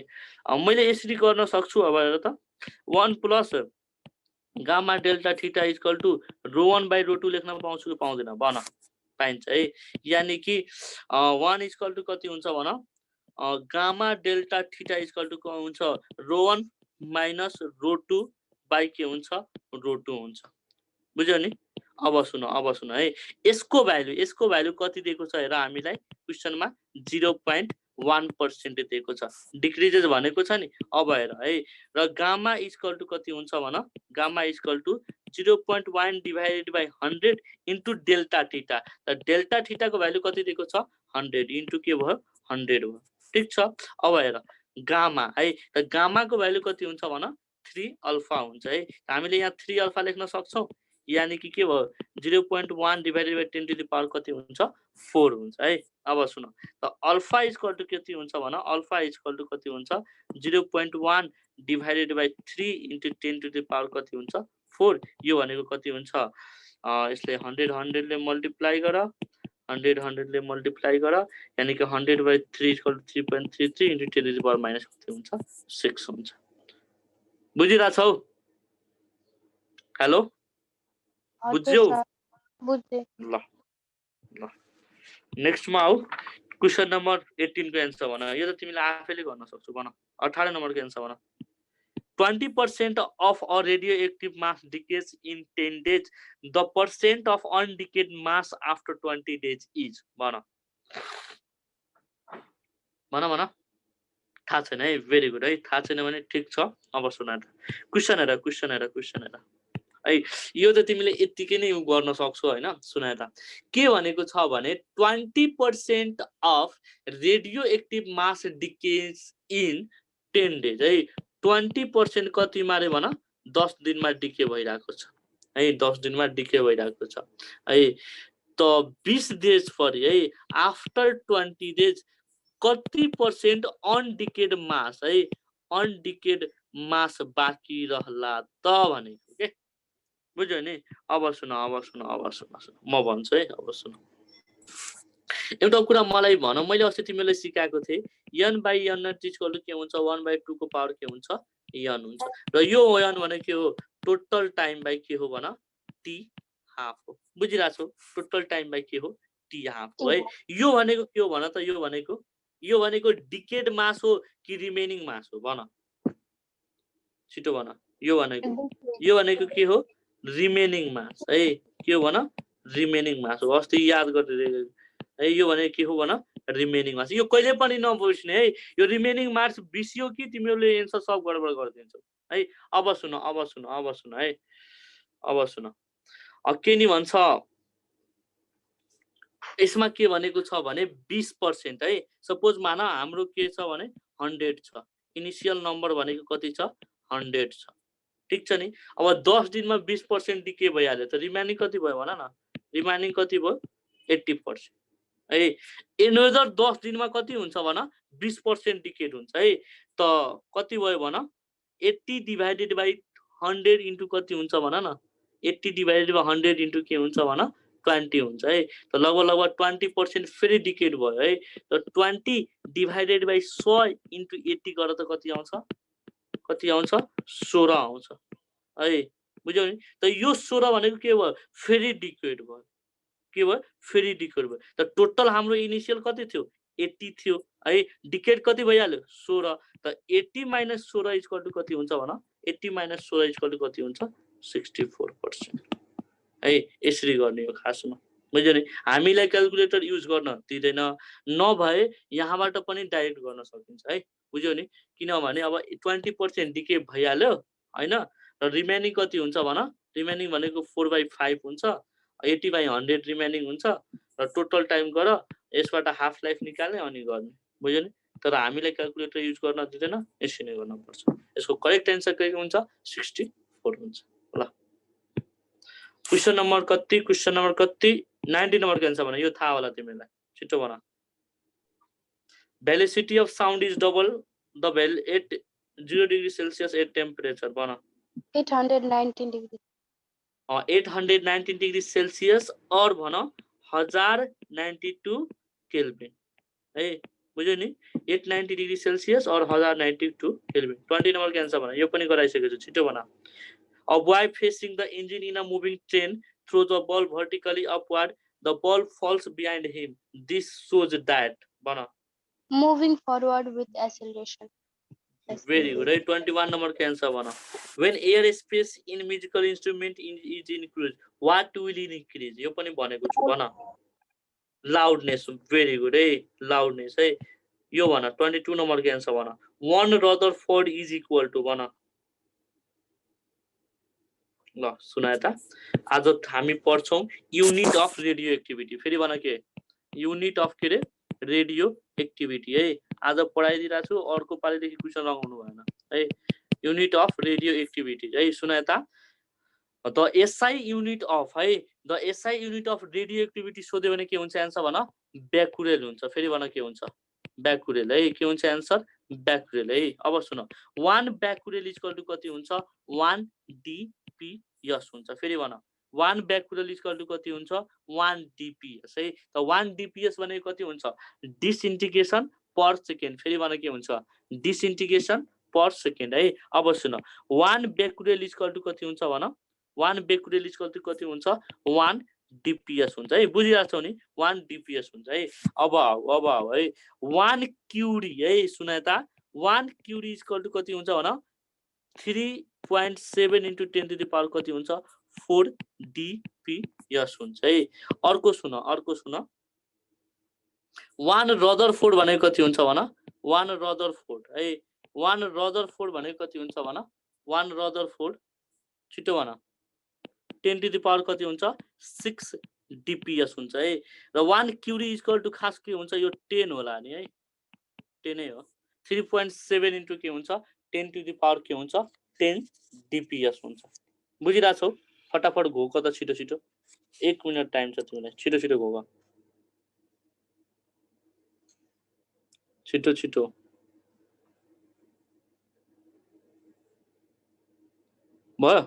मैले यसरी गर्न सक्छु अब हेर त 1 plus gamma delta theta equal to ρ1 by ρ2 लेख्न पाउँछु कि पाउँदैन भन पाइन्छ है यानी कि 1 इक्वल टु कति हुन्छ भन gamma delta theta equal to के हुन्छ ρ1 माइनस ρ2 बाइ के हुन्छ ρ2 हुन्छ बुझ्यौ नि अब सुन है यसको भ्यालु कति दिएको छ हेर हामीलाई क्वेशनमा 0.1% दिएको छ डिक्रिजेस भनेको छ नि अब हेर है र गामा इक्वल टु कति हुन्छ भन gamma equal to 0.1 divided by 100 into delta theta र डेल्टा थीटाको भ्यालु कति दिएको छ 100 इन्टु के भयो 100 भयो ठीक छ अब हेर गामा है त गामाको भ्यालु कति हुन्छ भन 3 अल्फा हुन्छ है हामीले यहाँ 3 अल्फा लेख्न सक्छौं यानी कि के भयो 0.1 divided by 10 to the power कति हुन्छ 4 हुन्छ है। अब सुन त अल्फा इक्वल टु कति हुन्छ भन अल्फा इक्वल टु कति हुन्छ 0.1 divided by 3 into 10 to the power कति हुन्छ 4 यो भनेको कति हुन्छ यसले 100 ले मल्टिप्लाई गर 100 ले मल्टिप्लाई गर यानी कि 100 by 3 equal to 3.33 into 10 to the power minus कति हुन्छ 6 हुन्छ। बुझिरा छौ? हेलो बुझ्यौ? बुझ्दै। ल ल नेक्स्ट मा आऊ क्वेशन नम्बर 18 को आन्सर भन। यो त तिमीले आफैले गर्न सक्छौ भन। 18 नम्बर को आन्सर भन। 20% of a radioactive mass decays in 10 days. The percent of undecayed mass after 20 days is भन भन भन थाहा छैन है। भेरी गुड है। थाहा छैन भने ठीक छ। अब सुन त क्वेशन हेर क्वेशन हेर क्वेशन हेर है। यो त तिमीले यतिकै नै गर्न सक्छौ हैन। सुन त के भनेको छ भने 20% of radioactive mass decays in 10 days है। 20% कति मारे भन 10 दिनमा डिके भइराको छ है। 10 दिनमा डिके भइराको छ है। त 20 डेज फरी है आफ्टर 20 डेज कति पर्सेन्ट अनडिकेड मास है अनडिकेड मास बाँकी रहला त भनेको के बुझ्यौ नि। अब सुन म भन्छु है। अब सुन एउटा कुरा मलाई भन मैले अस्ति तिमीलाई सिकाएको थिए n by n not equal to के हुन्छ 1/2 को पावर के हुन्छ n हुन्छ र यो n भनेको के हो टोटल टाइम बाइ के हो भन t हाफ हो। बुझिरा छौ? टोटल टाइम बाइ के हो t हाफ हो है। यो भनेको के हो भन त यो भनेको डिकेड मास हो कि रिमेनिङ मास हो भन छिटो भन। यो भनेको के हो रिमेनिङ मास है। के हो भन रिमेनिङ मास हो। अस्ति याद गर्दै है। यो भनेको के हो भन रिमेनिङ मास। यो कहिले पनि नबिर्सने है। यो रिमेनिङ मास बिर्सियो कि तिमीहरूले एन्सर सब गडबड गरिदिन्छौ है। अब सुन है। अब सुन के नि भन्छ यसमा के भनेको छ भने 20% है। सपोज मान हाम्रो के छ भने 100 छ। इनिशियल नम्बर भनेको कति छ 100 छ। ठीक छ नि। अब 10 दिनमा 20% डिके भइहाल्यो त रिमेनिङ कति भयो भन न। रिमेनिङ कति भयो 80% है। एनोदर 10 दिनमा कति हुन्छ भन 20% डिकेड हुन्छ है। त कति भयो भन 80 डिभाइडेड बाइ 100 इन्टु कति हुन्छ भन न 80 डिभाइडेड बाइ 100 इन्टु के हुन्छ भन 20 हुन्छ है। त लगभग 20% फेरि डिकेड भयो है। त 20 डिभाइडेड बाइ 100 इन्टु 80 गरेर त कति आउँछ 16 आउँछ है। बुझ्यौ नि। त यो 16 भनेको के भयो फेरि डिकेड भयो। के भयो फेरि डिकेड भयो। त टोटल हाम्रो इनिशियल कति थियो 80 थियो है। डिकेड कति भइहाल्यो 16। त 80 - 16 इक्वल टु कति हुन्छ भन 80 - 16 इक्वल टु कति हुन्छ 64% है। यसरी गर्ने हो खासमा बुझ्यौ नि। हामीलाई क्याल्कुलेटर युज गर्न दिदैन नभए यहाँबाट पनि डाइरेक्ट गर्न सकिन्छ है। बुझ्यौ नि। किनभने अब 20% डिके भइहाल्यो हैन र रिमेनिङ कति हुन्छ भन रिमेनिङ भनेको 4/5 हुन्छ 80/100 रिमेनिङ हुन्छ र टोटल टाइम गर यसबाट हाफ लाइफ निकाल्ने अनि गर्ने बुझ्यौ नि। तर हामीलाई क्याल्कुलेटर युज गर्न दिदैन यसरी नै गर्न पर्छ। यसको करेक्ट आन्सर के हुन्छ 64 हुन्छ। ल क्वेशन नम्बर कति 19 नम्बर को आन्सर भन। यो थाहा होला तिमीलाई छिटो भन। Velocity of sound is double the भेल at 0 degree Celsius at temperature भन 819 डिग्री 819 डिग्री सेल्सियस और भन 1092 केल्विन है। बुझ्यौ नि 890 डिग्री सेल्सियस और 1092 केल्विन। 20 नम्बर को आन्सर भन। यो पनि गराइसकेको छु छिटो भन। A boy facing the engine in a moving train throws a ball vertically upward. The ball falls behind him. This shows that bana moving forward with acceleration. Very good. Right? 21 number can answer bana. When airspace in musical instrument is increased, what will it increase? Yo pani bhaneko chu bana. Loudness. Very good. Hey, loudness. Hey, yo bana. 22 number can answer bana. 1 Rutherford is equal to bana. ल सुनाए त आज हामी पढ्छौं युनिट अफ रेडियो एक्टिभिटी। फेरि भन के युनिट अफ के रे रेडियो एक्टिभिटी है। आज पढाइदिरा छु अर्को पालिदेखि क्वेशन लगाउनु भएन है। युनिट अफ रेडियो एक्टिभिटी है। सुनाए त द एसआई युनिट अफ है the SI unit of radio activity सोध्यो भने के हुन्छ एन्सर भन ब्याकुरेल हुन्छ फेरि भन के हुन्छ ब्याकुरेल है के हुन्छ एन्सर ब्याकुरेल है अब सुन 1 ब्याकुरेल इक्वल टु कति हुन्छ 1 dps हुन्छ फेरि भन 1 ब्याकुरेल इक्वल टु कति हुन्छ 1 dps है त 1 dps भनेको कति हुन्छ डिसइन्टिग्रेसन पर सेकेन्ड फेरि भन के हुन्छ डिसइन्टिग्रेसन पर सेकेन्ड है अब सुन 1 ब्याकुरेल इक्वल टु कति हुन्छ भन 1 becquerel इक्वल टु कति हुन्छ 1 dps हुन्छ है बुझिरहेको छौ नि 1 dps हुन्छ है अब आऊ है 1 क्युरी है सुन यता 1 क्युरी इक्वल टु कति हुन्छ भन 3.7 into 10 to the power कति हुन्छ 4 dps हुन्छ है अर्को सुन 1 रदरफोर्ड भनेको कति हुन्छ भन 1 रदरफोर्ड है 1 रदरफोर्ड भनेको कति हुन्छ भन 1 रदरफोर्ड छिटो भन 10 to the power कति हुन्छ 6 dps हुन्छ है र 1 क्युरी इक्वल टु खास के हुन्छ यो 10 होला नि है 10 नै हो 3.7 into के हुन्छ 10 to the power के हुन्छ 10 dps हुन्छ बुझिरा छौ फटाफट घोक त छिटो छिटो 1 मिनेट टाइम छ तिमीलाई छिटो छिटो घोक छिटो छिटो भयो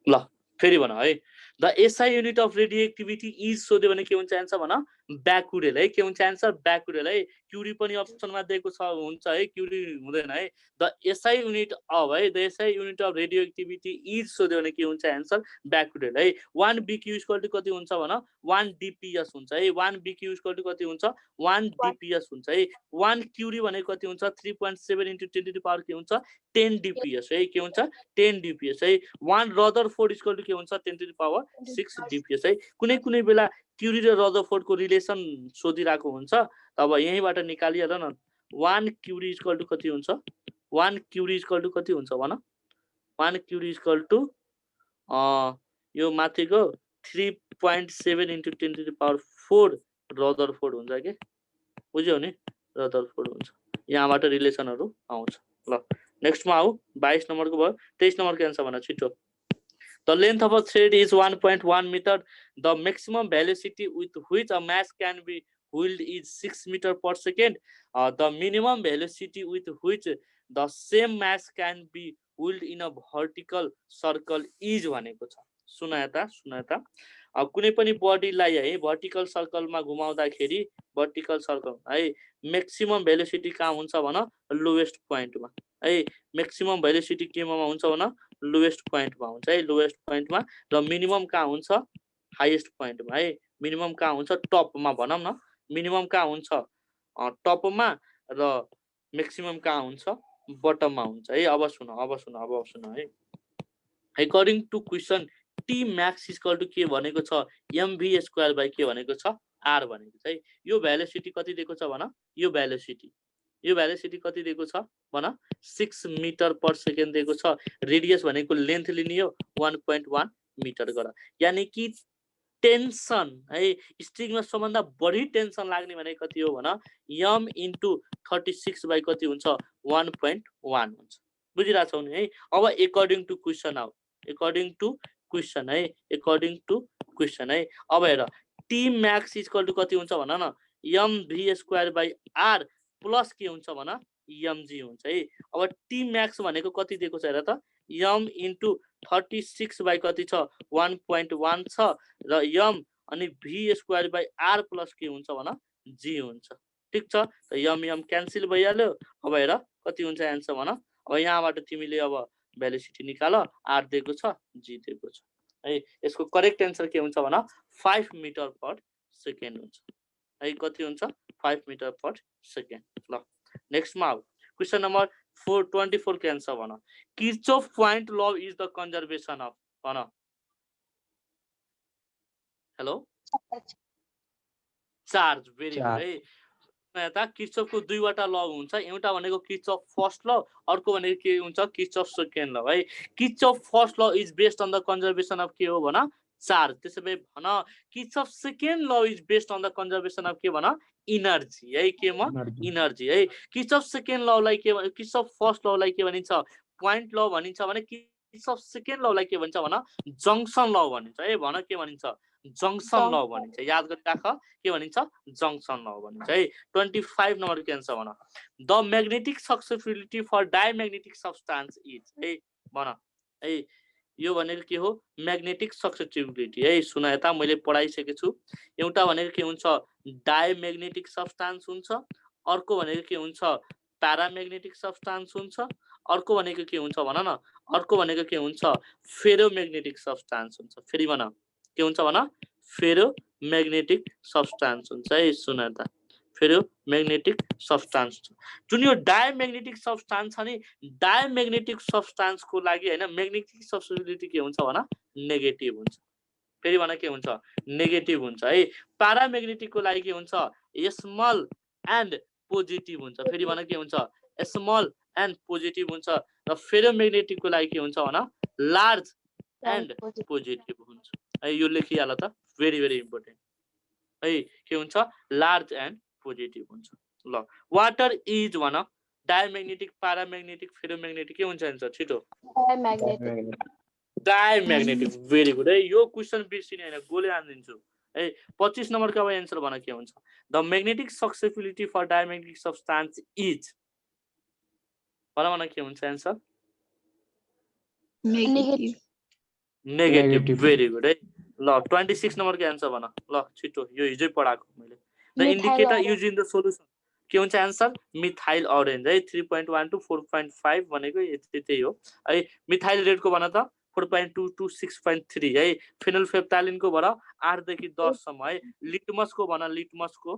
ल फेरि भन है the SI unit of radioactivity is सोध्यो भने के हुन्छ एन्सर भन ब्याकुरेल है के हुन्छ एन्सर ब्याकुरेल है क्युरी पनि अप्सनमा दिएको छ हुन्छ है क्युरी हुँदैन है द एसआई युनिट अफ है the SI unit of radioactivity is सोध्यो भने के हुन्छ एन्सर ब्याकुरेल है 1 बीक्यू इक्वल टु कति हुन्छ भन 1 dps हुन्छ है 1 बीक्यू इक्वल टु कति हुन्छ 1 dps हुन्छ है 1 क्युरी भनेको कति हुन्छ 3.7 into 10 to the power के हुन्छ 10 dps है के हुन्छ 10 dps है 1 रदरफोर्ड इक्वल टु के हुन्छ 10 to the power 6 dps है कुनै कुनै बेला क्युरी र रदरफोर्डको रिलेसन सोधिराको हुन्छ तब यहीबाट निकालिएर न 1 क्युरी इक्वल टु कति हुन्छ 1 क्युरी इक्वल टु कति हुन्छ भन 1 क्युरी इक्वल टु यो माथिको 3.7 into 10 to the power 4 Rutherford हुन्छ के बुझ्यौ नि रदरफोर्ड हुन्छ यहाँबाट रिलेसनहरु आउँछ ल नेक्स्टमा आऊ 22 नम्बरको भयो 23 नम्बरको आन्सर भन छिटो The length of a thread is 1.1 meter. The maximum velocity with which a mass can be wheeled is 6 meter per second. The minimum velocity with which the same mass can be wheeled in a vertical circle is भनेको छ सुन यता कुनै पनि बडीलाई है भर्टिकल सर्कलमा घुमाउँदाखेरि भर्टिकल सर्कल है म्याक्सिमम भेलोसिटी कहाँ हुन्छ भन लोएस्ट पोइन्टमा है म्याक्सिमम भेलोसिटी केमा हुन्छ भन लोएस्ट पोइन्टमा हुन्छ है लोएस्ट पोइन्टमा र मिनिमम कहाँ हुन्छ हाईएस्ट पोइन्टमा है मिनिमम कहाँ हुन्छ टपमा भनौं न मिनिमम कहाँ हुन्छ टपमा र म्याक्सिमम कहाँ हुन्छ बटममा हुन्छ है अब सुन है according to question T max equal to के भनेको छ mv स्क्वायर बाइ के भनेको छ r भनेको छ है यो भेलोसिटी कति दिएको छ भन यो भेलोसिटी कति दिएको छ भन 6 मिटर पर सेकेन्ड दिएको छ रेडियस भनेको लेन्थ लिने हो 1.1 मिटर गर यानी कि टेन्सन है स्ट्रिङमा सबभन्दा बढी टेन्सन लाग्ने भने कति हो भन m into 36 बाइ कति हुन्छ 1.1 हुन्छ बुझिरा छौ नि है अब अकॉर्डिंग टु क्वेशन आउ अकॉर्डिंग टु क्वेशन है अब हेर टी मैक्स इक्वल टु कति हुन्छ भन न mv square by r plus के हुन्छ भन mg हुन्छ है अब टी मैक्स भनेको कति दिएको छ हेर त m into 36 बाइ कति छ 1.1 छ र m अनि v square by r plus के हुन्छ भन g हुन्छ ठीक छ त m क्यान्सल भइहाल्यो अब हेर कति हुन्छ आन्सर भन अब यहाँबाट तिमीले अब भेलोसिटी निकाल r दिएको छ g दिएको छ है यसको करेक्ट आन्सर के हुन्छ भन 5 मिटर पर सेकेन्ड हुन्छ है कति हुन्छ 5 मिटर पर सेकेन्ड ल नेक्स्टमा आउ क्वेशन नम्बर 424 के आन्सर भन Kirchhoff point law is the conservation of भन हेलो चार्ज भेरी गुड है यता किर्चोफको दुईवटा ल हुन्छ एउटा भनेको किर्चोफ फर्स्ट ल अर्को भनेको के हुन्छ किर्चोफ सेकेन्ड ल है Kirchhoff first law is based on the conservation of के हो भन चार्ज त्यसैले भन Kirchhoff second law is based on the conservation of के भन इनर्जी है केमा इनर्जी है किर्चोफ सेकेन्ड ललाई के किर्चोफ फर्स्ट ललाई के भनिन्छ पॉइंट ल भनिन्छ भने सब सेकेन्ड ललाई के भन्छ भन जंक्सन ल भनिन्छ है भन के भनिन्छ जंक्सन ल भनिन्छ याद गरिराख के भनिन्छ जंक्सन ल भनिन्छ है 25 नम्बरको आन्सर भन the magnetic susceptibility for diamagnetic substance is है भन है यो भनेको के हो म्याग्नेटिक सक्सेसिबिलिटी है सुन यता मैले पढाइसकेको छु एउटा भनेको के हुन्छ डायम्याग्नेटिक सब्स्टान्स हुन्छ अर्को भनेको के हुन्छ प्याराम्याग्नेटिक सब्स्टान्स हुन्छ अर्को भनेको के हुन्छ भन न अर्को भनेको के हुन्छ फेरोम्याग्नेटिक सब्स्टान्स हुन्छ फेरि भन के हुन्छ भन फेरोम्याग्नेटिक सब्स्टान्स हुन्छ है सुन त फेरोम्याग्नेटिक सब्स्टान्स जुन यो डायम्याग्नेटिक सब्स्टान्स छ नि डायम्याग्नेटिक सब्स्टान्स को लागि हैन म्याग्नेटिक सब्स्टिट्युटी के हुन्छ भन नेगेटिभ हुन्छ फेरि भन के हुन्छ नेगेटिभ हुन्छ है प्याराम्याग्नेटिक को लागि के हुन्छ स्मल एन्ड पोजिटिभ हुन्छ फेरि भन के हुन्छ स्मल एन्ड पोजिटिभ हुन्छ र फेरोम्याग्नेटिक को लागि के हुन्छ भन लार्ज एन्ड पोजिटिभ हुन्छ है यो लेखिहाल त भेरी भेरी इम्पोर्टेन्ट है के हुन्छ लार्ज एन्ड पोजिटिभ हुन्छ ल वाटर इज भन डायम्याग्नेटिक प्याराम्याग्नेटिक फेरोम्याग्नेटिक के हुन्छ आन्सर छिटो डायम्याग्नेटिक भेरी गुड है यो क्वेशन बिर्सिने हैन गोले आन्दिन्छु है 25 नम्बरको अब आन्सर भन के हुन्छ the magnetic susceptibility for diamagnetic substance is भन के हुन्छ आन्सर नेगेटिभ भेरी गुड है ल 26 नम्बरको आन्सर भन ल छिटो यो हिजै पढाएको मैले the indicator use in the solution के हुन्छ आन्सर मिथाइल ऑरेंज है 3.1 to 4.5 भनेको त्यही हो है मिथाइल रेड को भन त 4.2 to 6.3 है फेनोल्फेप्टालिन को भन 8 देखि 10 सम्म है लिटमस को भन लिटमस को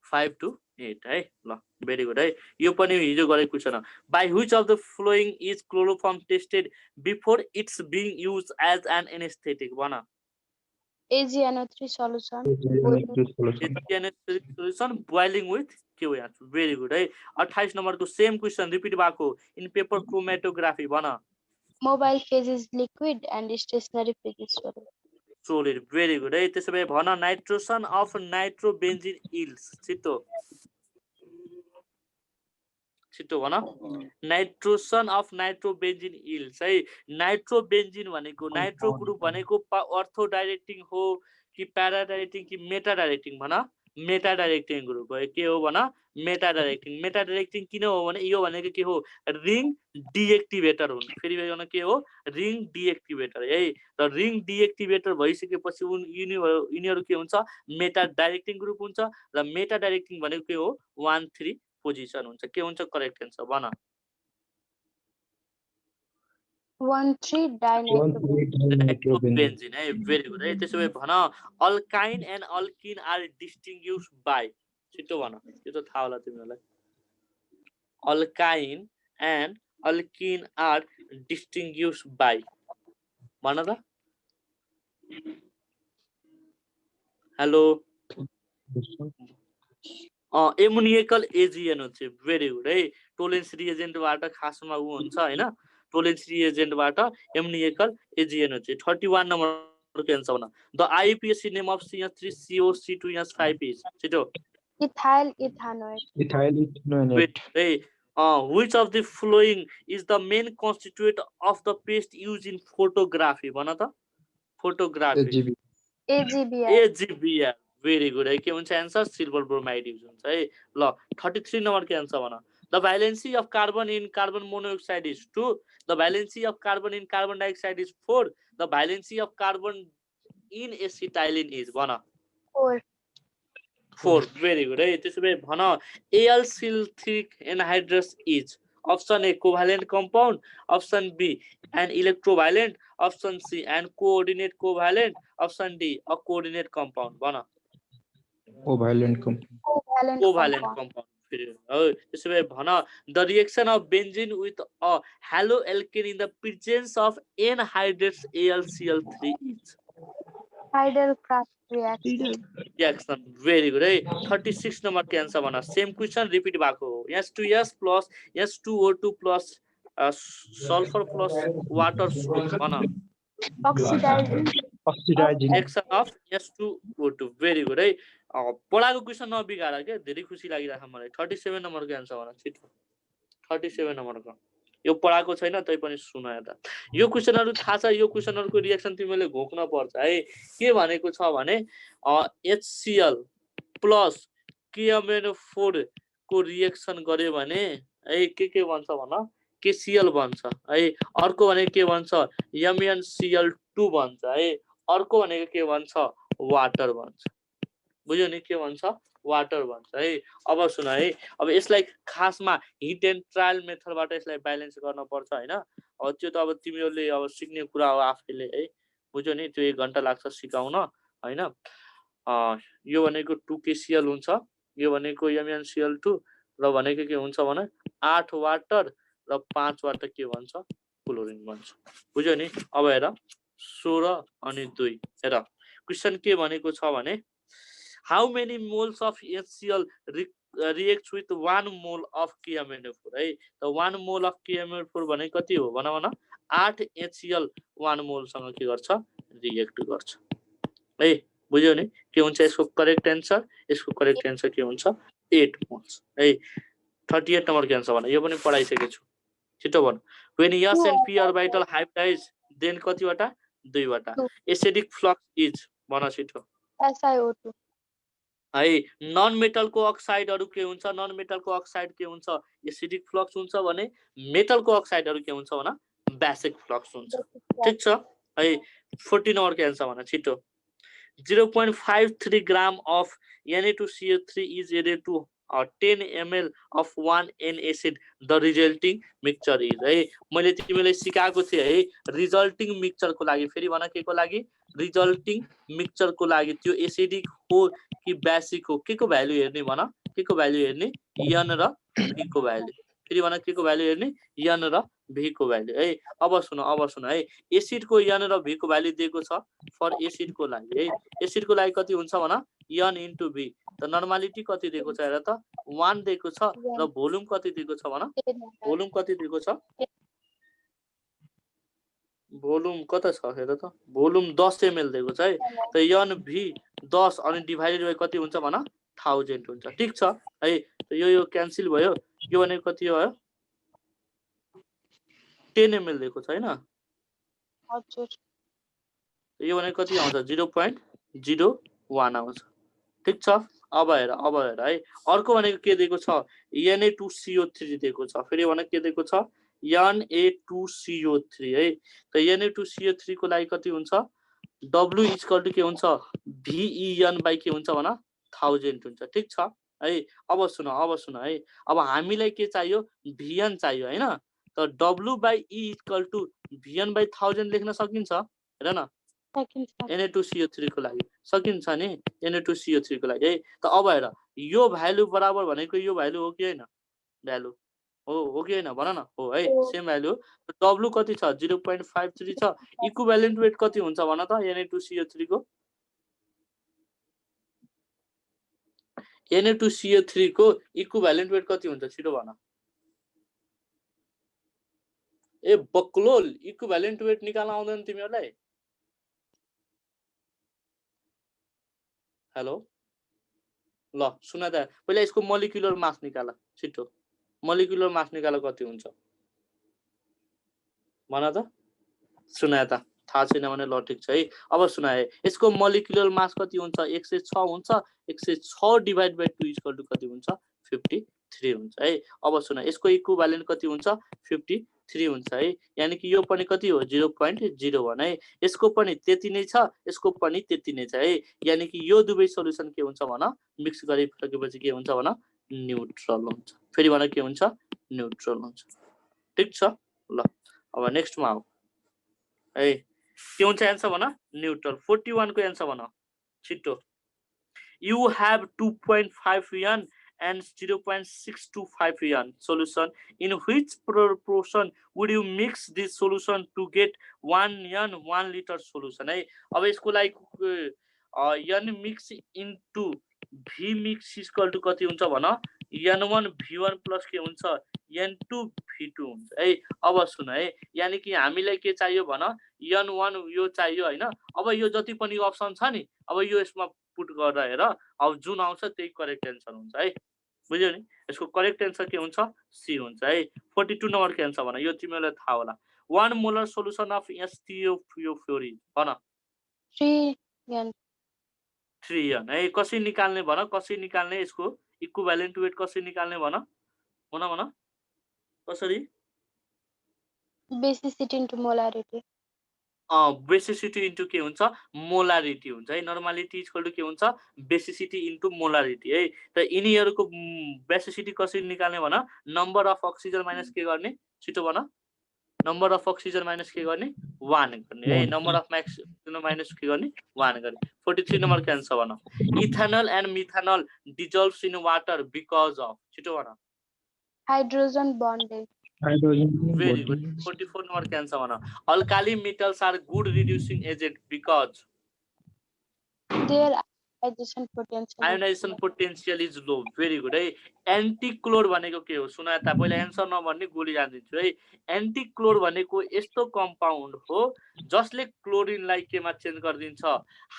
5 to 8 है ल भेरी गुड है यो पनि हिजो गरेको क्वेशन हो by which of the following is chloroform tested before its being used as an anaesthetic भन AgNO3 solution solution boiling with QH very good है 28 नम्बर को सेम क्वेशन रिपिट भएको इन पेपर क्रोमेटोग्राफी भन mobile phase is liquid and stationary phase is solid very good है त्यसैले भन नाइट्रोसन अफ नाइट्रोबेन्जिन इल्स छिटो छिटो भन नाइट्रोसन अफ नाइट्रोबेन्जिन इल्स है नाइट्रोबेन्जिन भनेको नाइट्रो ग्रुप भनेको अर्थो डाइरेक्टिङ हो कि प्यारा डाइरेक्टिङ कि मेटा डाइरेक्टिङ भन मेटा डाइरेक्टिङ ग्रुप हो के हो भन मेटा डाइरेक्टिङ किन हो भने यो भनेको के हो रिङ डिएक्टिभेटर हुन् फेरि भन्न के हो रिङ डिएक्टिभेटर है र रिङ डिएक्टिभेटर भइसकेपछि यिनीहरू के हुन्छ मेटा डाइरेक्टिङ ग्रुप हुन्छ र मेटा डाइरेक्टिङ भनेको के हो 1 3 पोजिसन हुन्छ के हुन्छ करेक्ट आन्सर भन 1,3 डाइनाइट्रोबेन्जिन है भेरी गुड है त्यसैले भन alkyne and alkene are distinguished by छिटो भन यो त थाहा होला तिमीलाई alkyne and alkene are distinguished by भन त हेलो एमोनियकल एजिएन हुन्छ भेरी गुड है टोलेन्स रिएजेन्टबाट खासमा उ हुन्छ हैन टोलेन्स रिएजेन्टबाट एमोनियकल एजिएन हुन्छ 31 नम्बरको आन्सर भन the IUPAC name of CH3CO C2S5 is छिटो इथाइल इथानोएट है which of the following is the main constituent of the paste used in photography भन त फोटोग्राफी AGBR भेरी गुड है के हुन्छ आन्सर सिल्भर ब्रोमाइड युज हुन्छ है ल 33 नम्बरको आन्सर भन the valency of carbon in carbon monoxide is 2 the valency of carbon in carbon dioxide is 4 the valency of carbon in acetylene is भन 4 भेरी गुड है त्यसैले भन एल्सिल्थिक anhydrous is option A covalent compound option B an electrovalent option C an coordinate covalent option D a coordinate compound भन कोभ्यालेन्ट कंपाउंड त्यसैले भन the reaction of benzene with a halo alkane in the presence of anhydrous AlCl3 is hydel cross reaction very good है 36 नम्बर के आन्सर भन सेम क्वेशन रिपिट भएको हो H2S plus H2O2 plus sulphur plus water salt भन oxidizing action of H2O2 very good है पढाएको क्वेशन नबिगार के धेरै खुसी लागिरहेको मलाई 37 नम्बरको आन्सर भन छिटो 37 नम्बरको यो पढाएको छैन तै पनि सुन यता यो क्वेशनहरु थाहा छ यो क्वेशनहरुको रिएक्सन तिमीले घोक्न पर्छ है के भनेको छ भने HCl प्लस KMnO4 को रिएक्सन गर्यो भने है के भन्छ भन KCl भन्छ है अर्को भने के भन्छ MnCl2 भन्छ है अर्को भनेको के भन्छ वाटर भन्छ बुझ्यौ नि के भन्छ वाटर भन्छ है अब सुन है अब यसलाई खासमा हिट एन्ड ट्रायल मेथडबाट यसलाई ब्यालेन्स गर्न पर्छ हैन अब त्यो त अब तिमीहरुले अब सिक्ने कुरा हो आफैले है बुझ्यौ नि त्यो 1 घण्टा लाग्छ सिकाउन हैन यो भनेको 2KCl हुन्छ यो भनेको MnCl2 र भनेको के हुन्छ भने 8 वाटर र 5 वाटर के भन्छ क्लोरिन भन्छ बुझ्यौ नि अब हेर 16 अनि 2 हेर क्वेशन के भनेको छ भने how many moles of HCl reacts with 1 mole of KMnO4 है त 1 mole of KMnO4 भने कति हो भन 8 HCl 1 mole सँग के गर्छ रिएक्ट गर्छ है बुझ्यौ नि के हुन्छ यसको करेक्ट आन्सर के हुन्छ 8 moles है 38 नम्बर के आन्सर भन यो पनि पढाइसके छु छिटो भन when S and P orbital hybridize then कतिवटा 2 वटा एसिडिक फ्लक्स इज भन छिटो SiO2 है नन मेटलको अक्साइडहरु के हुन्छ नन मेटलको अक्साइड के हुन्छ एसिडिक फ्लक्स हुन्छ भने मेटलको अक्साइडहरु के हुन्छ भन बेसिक फ्लक्स हुन्छ ठीक छ है 14 नम्बर के आन्सर भन छिटो 0.53 ग्राम of Na2CO3 is added to 10 ml of 1 N acid the resulting mixture is है मैले तिमीलाई सिकाएको थिए है रिजल्टिङ मिक्सचर को लागि फेरि भन के को लागि रिजल्टिङ मिक्सचर को लागि त्यो एसिडिक हो कि बेसिक हो के को भ्यालु हेर्ने भन के को भ्यालु हेर्ने n र v को भ्यालु फेरि भन के को भ्यालु हेर्ने n र v को भ्यालु है अब सुन है एसिड को n र v को भ्यालु दिएको छ फर एसिड को लागि है एसिड को लागि कति हुन्छ भन n into v त नर्मालिटी कति दिएको छ हेर त 1 दिएको छ र भोल्युम कति दिएको छ भन भोल्युम कति दिएको छ भोल्युम कता छ हेर त भोल्युम 10 ml दिएको छ है त nv 10 अनि डिवाइडेड बाइ कति हुन्छ भन 1000 हुन्छ ठीक छ है त यो क्यान्सल भयो यो भने कति हो 10 ml दिएको छ हैन हजुर यो भने कति आउँछ 0.01 आउँछ ठीक छ अब हेर है अर्को भनेको के दिएको छ Na2CO3 दिएको छ फेरि भने के दिएको छ Na2CO3 है त Na2CO3 को लागि कति हुन्छ W = के हुन्छ VEN बाइ के हुन्छ भन 1000 हुन्छ ठीक छ है अब सुन है अब हामीलाई के चाहियो VN चाहियो हैन त W/E = VN/1000 लेख्न सकिन्छ हेर न Na2CO3 को लागि सकिन्छ नि Na2CO3 को लागि है त अब हेर यो भ्यालु बराबर भनेको यो भ्यालु हो कि हैन भ्यालु हो कि हैन भन न हो है सेम भ्यालु W कति छ 0.53 छ इक्विभ्यालेन्ट वेट कति हुन्छ भन त Na2CO3 को Na2CO3 को इक्विभ्यालेन्ट वेट कति हुन्छ छिटो भन ए बक्लोल इक्विभ्यालेन्ट वेट निकाल्न आउँदैन तिमीहरुलाई हेलो ल सुन त पहिला यसको मोलिकुलर मास निकाल छिटो मोलिकुलर मास निकाल कति हुन्छ भन त सुन त थाहा छैन भने ल ठीक छ है अब सुन है यसको मोलिकुलर मास कति हुन्छ 106 हुन्छ 106 डिवाइड बाइ 2 इक्वल टु कति हुन्छ 53 हुन्छ है अब सुन यसको इक्विभ्यालेन्ट कति हुन्छ 53 हुन्छ है यानी कि यो पनि कति हो 0.01 है यसको पनि त्यति नै छ यसको पनि त्यति नै छ है यानी कि यो दुवै सोलुसन के हुन्छ भन मिक्स गरिसकेपछि के हुन्छ भन न्यूट्रल हुन्छ फेरि भन के हुन्छ न्यूट्रल हुन्छ ठीक छ ल अब नेक्स्ट मा आऊ है के हुन्छ आन्सर भन न्यूट्रल 41 को आन्सर भन छिटो you have 2.5 n and 0.625 n solution in which proportion would you mix this solution to get 1 n 1 liter solution है अब यसको लागि n mix into v mix = कति हुन्छ भन n1 v1 प्लस के हुन्छ n2 v2 हुन्छ है अब सुन है यानी कि हामीलाई के चाहियो भन n1 यो चाहियो हैन अब यो जति पनि अप्सन छ नि अब यो यसमा पुट गर्दा हेर अब जुन आउँछ त्यही करेक्ट आन्सर हुन्छ है बुझ्यौ नि यसको करेक्ट एन्सर के हुन्छ सी हुन्छ है 42 नम्बरको एन्सर भन यो तिमीलाई थाहा होला 1 मोलर सोलुसन अफ एसटिओफ्युरिन भन 3 and 3 है कसरी निकाल्ने भन कसरी निकाल्ने यसको इक्विभ्यालेन्ट वेट कसरी निकाल्ने भन भन कसरी basicity into molarity. Basicity into के हुन्छ मोलारिटी हुन्छ है नर्मालिटी इक्वल टु के हुन्छ बेसिसिटी इन्टु मोलारिटी है त यिनीहरूको बेसिसिटी कसरी निकाल्ने भन नम्बर अफ अक्सिजन माइनस के गर्ने छिटो भन नम्बर अफ अक्सिजन माइनस के गर्ने 1 गर्ने है नम्बर अफ मैक्सिमम माइनस के गर्ने 1 गर्ने 43 नम्बर को आन्सर भन ethanal and methanal dissolves in water because of छिटो भन Hydrogen bonding. Very good. 44 number के आन्सर भन alkali metals are good reducing agent because Their ionization potential. ionization potential is low. Very good है एन्टिक्लोर भनेको के हो सुन यता पहिला एन्सर नभन्ने गोली जान्दिन्छु है एन्टिक्लोर भनेको यस्तो कम्पाउन्ड हो जसले क्लोरिनलाई केमा चेन्ज गरिदिन्छ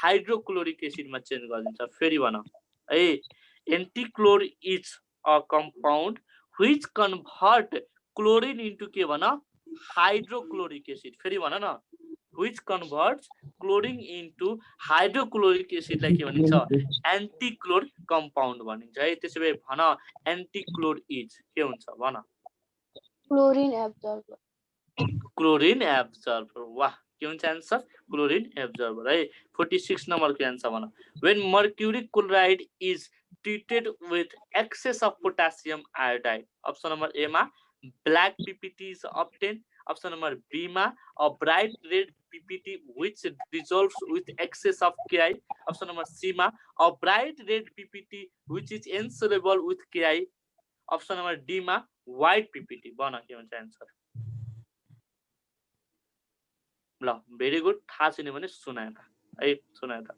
हाइड्रोक्लोरिक एसिडमा चेन्ज गरिदिन्छ फेरि भन है antichlor is a compound which convert chlorine into के भन हाइड्रोक्लोरिक एसिड फेरि भन न which converts chlorine into hydrochloric एसिडलाई के भनिन्छ एन्टिक्लोर कम्पाउन्ड भनिन्छ है त्यसैले भन एन्टिक्लोर इज के हुन्छ भन Chlorine absorber. क्लोरिन एब्जर्बर वाह के हुन्छ आन्सर क्लोरिन एब्जर्बर है 46 नम्बरको आन्सर भन when mercury chloride is treated with excess of potassium iodide option number A मा black PPT is obtained option number B मा a bright red PPT which dissolves with excess of Ki option number C मा a bright red PPT which is insoluble with Ki option number D मा white PPT भन के हुन्छ आन्सर ल भेरी गुड थाहा छैन भने सुनाए त है सुनाए त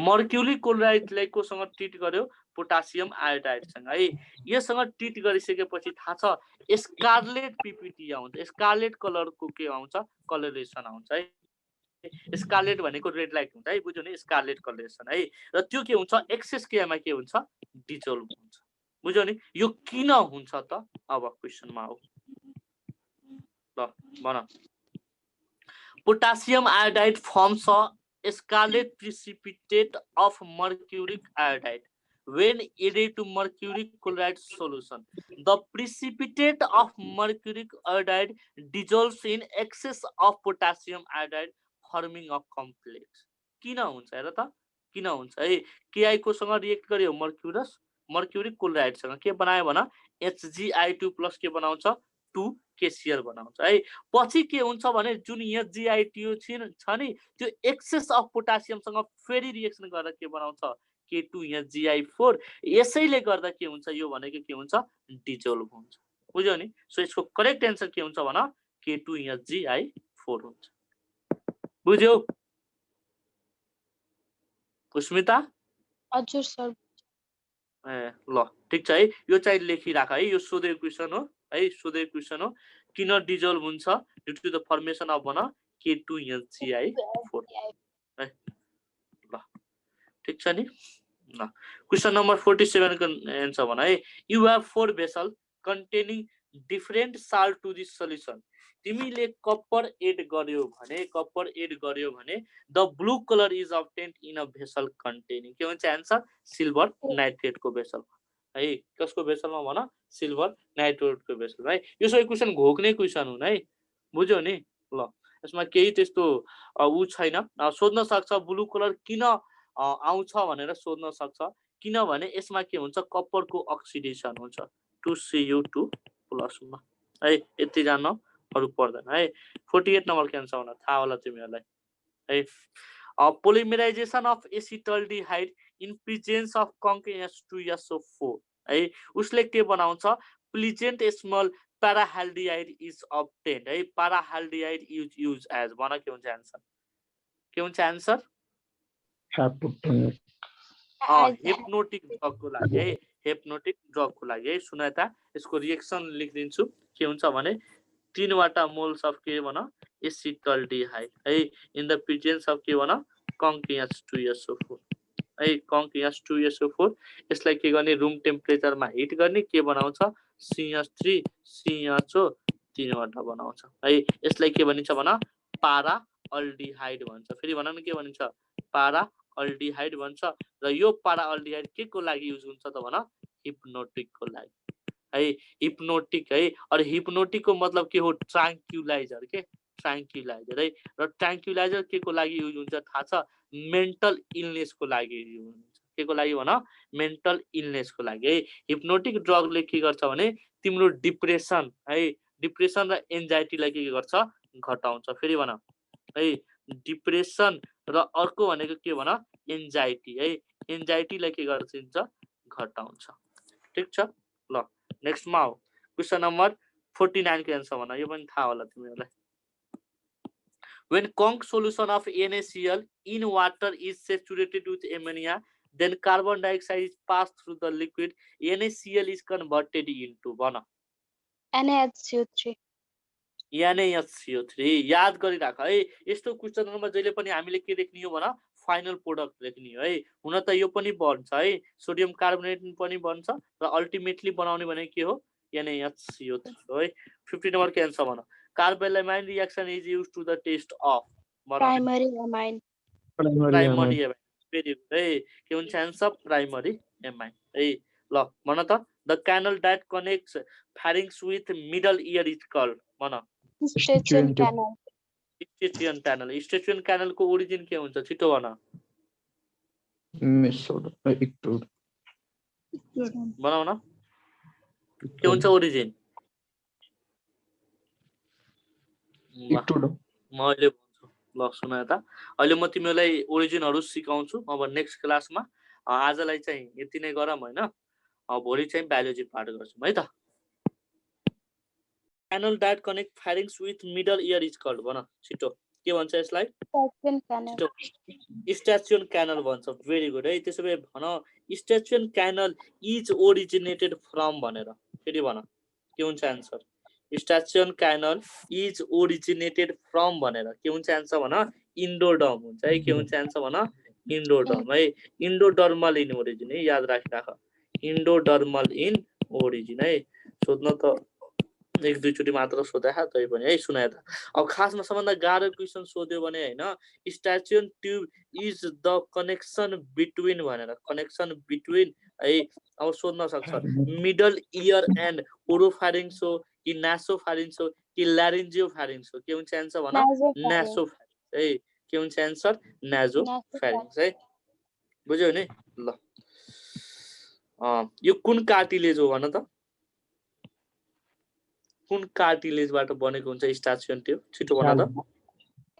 मर्क्युरी क्लोराइडलाई कोसँग ट्रिट गर्यो पोटासियम आयोडाइडसँग है यससँग ट्रिट गरिसकेपछि थाहा छ स्कारलेट पीपीटी आउँछ स्कारलेट कलरको के आउँछ कलरेसन आउँछ है स्कारलेट भनेको रेड लाइट हुन्छ है बुझ्यो नि स्कारलेट कलरेसन है र त्यो के हुन्छ एक्सेस केमा के हुन्छ डिजोल्भ हुन्छ बुझ्यो नि यो किन हुन्छ त अब क्वेशनमा आऊ ल भन Potassium iodide forms a scarlet precipitate of mercuric iodide when added to mercury chloride solution. The precipitate of mercuric iodide dissolves in excess of potassium iodide forming a complex. किन हुन्छ हेर त किन हुन्छ है Ki कोसँग रिएक्ट गर्यो मर्क्युरिक क्लोराइडसँग के बनायो भन HgI2+ के बनाउँछ 2 KCl बनाउँछ है पछि के हुन्छ भने जुन यहाँ GI2 छ नि त्यो एक्सेस अफ पोटासियमसँग फेरि रिएक्सन गरेर के बनाउँछ K2 यहाँ GI4 यसैले गर्दा के हुन्छ यो भनेको के हुन्छ डिजोल्भ हुन्छ बुझ्यौ नि सो यसको करेक्ट आन्सर के हुन्छ भन K2 यहाँ GI4 हुन्छ बुझ्यौ पुष्मिता हजुर सर ए ल ठीक छ है यो चाहिँ लेखिराख है यो सोधेको क्वेशन हो है सोधेको क्वेशन हो किन डिजोल्भ हुन्छ due to the formation of भन K2 GI4 है ल ठीक छ नि ल क्वेशन नम्बर 47 को आन्सर भन है you have 4 vessel containing different salt to this solution तिमीले कपर एड गर्यो भने the blue colour is obtained in a vessel containing के हुन्छ आन्सर सिल्भर नाइट्रेट को भेसल है कसको भेसलमा भन सिल्भर नाइट्रेट को भेसल है यो सबै क्वेशन घोक्ने क्वेशन हुन् है बुझ्यौ नि ल यसमा केही त्यस्तो उ छैन सोध्न सक्छ ब्लू कलर किन आउँछ भनेर सोध्न सक्छ किनभने यसमा के हुन्छ कपरको अक्सिडेसन हुन्छ 2Cu2+ मा है यति जान्न अरु पर्दैन है 48 नम्बर क्यान्सर हुन थाहा होला तिमीहरुलाई है polymerization of acetaldehyde in presence of ConK2SO4 है उसले के बनाउँछ pleasant smell paraldehyde is obtained है पैराहाल्डिहाइड इज यूज एज भन के हुन्छ आन्सर हिप्नोटिक ड्रगको लागि है हिप्नोटिक ड्रगको लागि है सुन त यसको रिएक्सन लेखिदिन्छु के हुन्छ भने 3 वटा मोल्स अफ के भन एसिटल्डिहाइड है इन द प्रेजेन्स अफ के भन ConK2SO4 है कङ्क S2SO4 यसलाई के गर्ने रुम टेम्परेचरमा हिट गर्ने के बनाउँछ CH3 CHO तीनवटा बनाउँछ है यसलाई के भनिन्छ भन पारा अल्डिहाइड भन्छ फेरि भन न के भनिन्छ पारा अल्डिहाइड भन्छ र यो पारा अल्डिहाइड के को लागि युज हुन्छ त भन हिप्नोटिक को लागि है हिप्नोटिक है और हिप्नोटिक को मतलब के हो ट्राङ्क्युलाइजर के ट्राङ्क्युलाइजर है र ट्राङ्क्युलाइजर के को लागि युज हुन्छ थाहा छ मेन्टल इलनेस को लागि युज हुन्छ के को लागि भन मेन्टल इलनेस को लागि है हिप्नोटिक ड्रगले के गर्छ भने तिम्रो डिप्रेसन है डिप्रेसन र एन्जाइटीलाई के गर्छ घटाउँछ फेरि भन है डिप्रेसन र अर्को भनेको के भन एन्जाइटी है एन्जाइटीलाई के गर्छ घटाउँछ ठीक छ ल नेक्स्ट मा क्वेशन नम्बर 49 को आन्सर भन यो पनि थाहा होला तिमीहरुलाई when conch solution of NaCl in water is saturated with ammonia then carbon dioxide is passed through the liquid NaCl is converted into भन NaHCO3 NaHCO3 याद गरिराख है यस्तो क्वेशनहरुमा जहिले पनि हामीले के लेख्ने हो भन फाइनल प्रोडक्ट लेख्ने हो है हुन त यो पनि बन्छ है सोडियम कार्बोनेट पनि बन्छ र अल्टिमेटली बनाउने भने के हो NaHCO3 हो है 50 नम्बर के आन्सर भन carbylamine reaction is used to the test of primary amine primary amine very good है के हुन्छ आन्सर प्राइमरी एमाइन है ल भन त the canal that connects pharynx with middle ear is called भन Eustachian canal Eustachian canal Eustachian canal को ओरिजिन के हुन्छ छिटो भन बनाउ न के हुन्छ ओरिजिन म अहिले भन्छु ल सुन त अहिले म तिमीलाई ओरिजिनहरु सिकाउँछु अब नेक्स्ट क्लासमा आजलाई चाहिँ यति नै गरौँ हैन भोलि चाहिँ बायोलोजी पार्ट गर्छौं है त Canal that connect pharynx with middle ear is called भन छिटो के भन्छ यसलाई Eustachian canal Eustachian canal भन्छ भेरी गुड है त्यसोभए भन Eustachian canal is originated from भनेर फेरि भन के हुन्छ answer Eustachian canal is originated from भनेर के हुन्छ आन्सर भन इन्डोडर्म हुन्छ है के हुन्छ आन्सर भन इन्डोडर्म है इन्डोडर्मल इन ओरिजिन है याद राखिराख इन्डोडर्मल इन ओरिजिन है सोध्न त एक दुई चोटी मात्र सोधे तै पनि है सुनाए त अब खासमा सबभन्दा गाह्रो क्वेशन सोध्यो भने हैन Eustachian tube is the connection between भनेर कनेक्सन बिट्विन है अब सोध्न सक्छ मिडल इयर एन्ड ओरोफारिंक्स हो कि नासोफारिंक्स हो कि ल्यारिन्जियोफारिंक्स हो के हुन्छ आन्सर भन नासोफारिंक्स है के हुन्छ आन्सर नासोफारिंक्स है बुझ्यौ नि ल यो कुन कार्टिलेज हो भन त कुन कार्टिलेजबाट बनेको हुन्छ Eustachian ट्युब छिटो भन त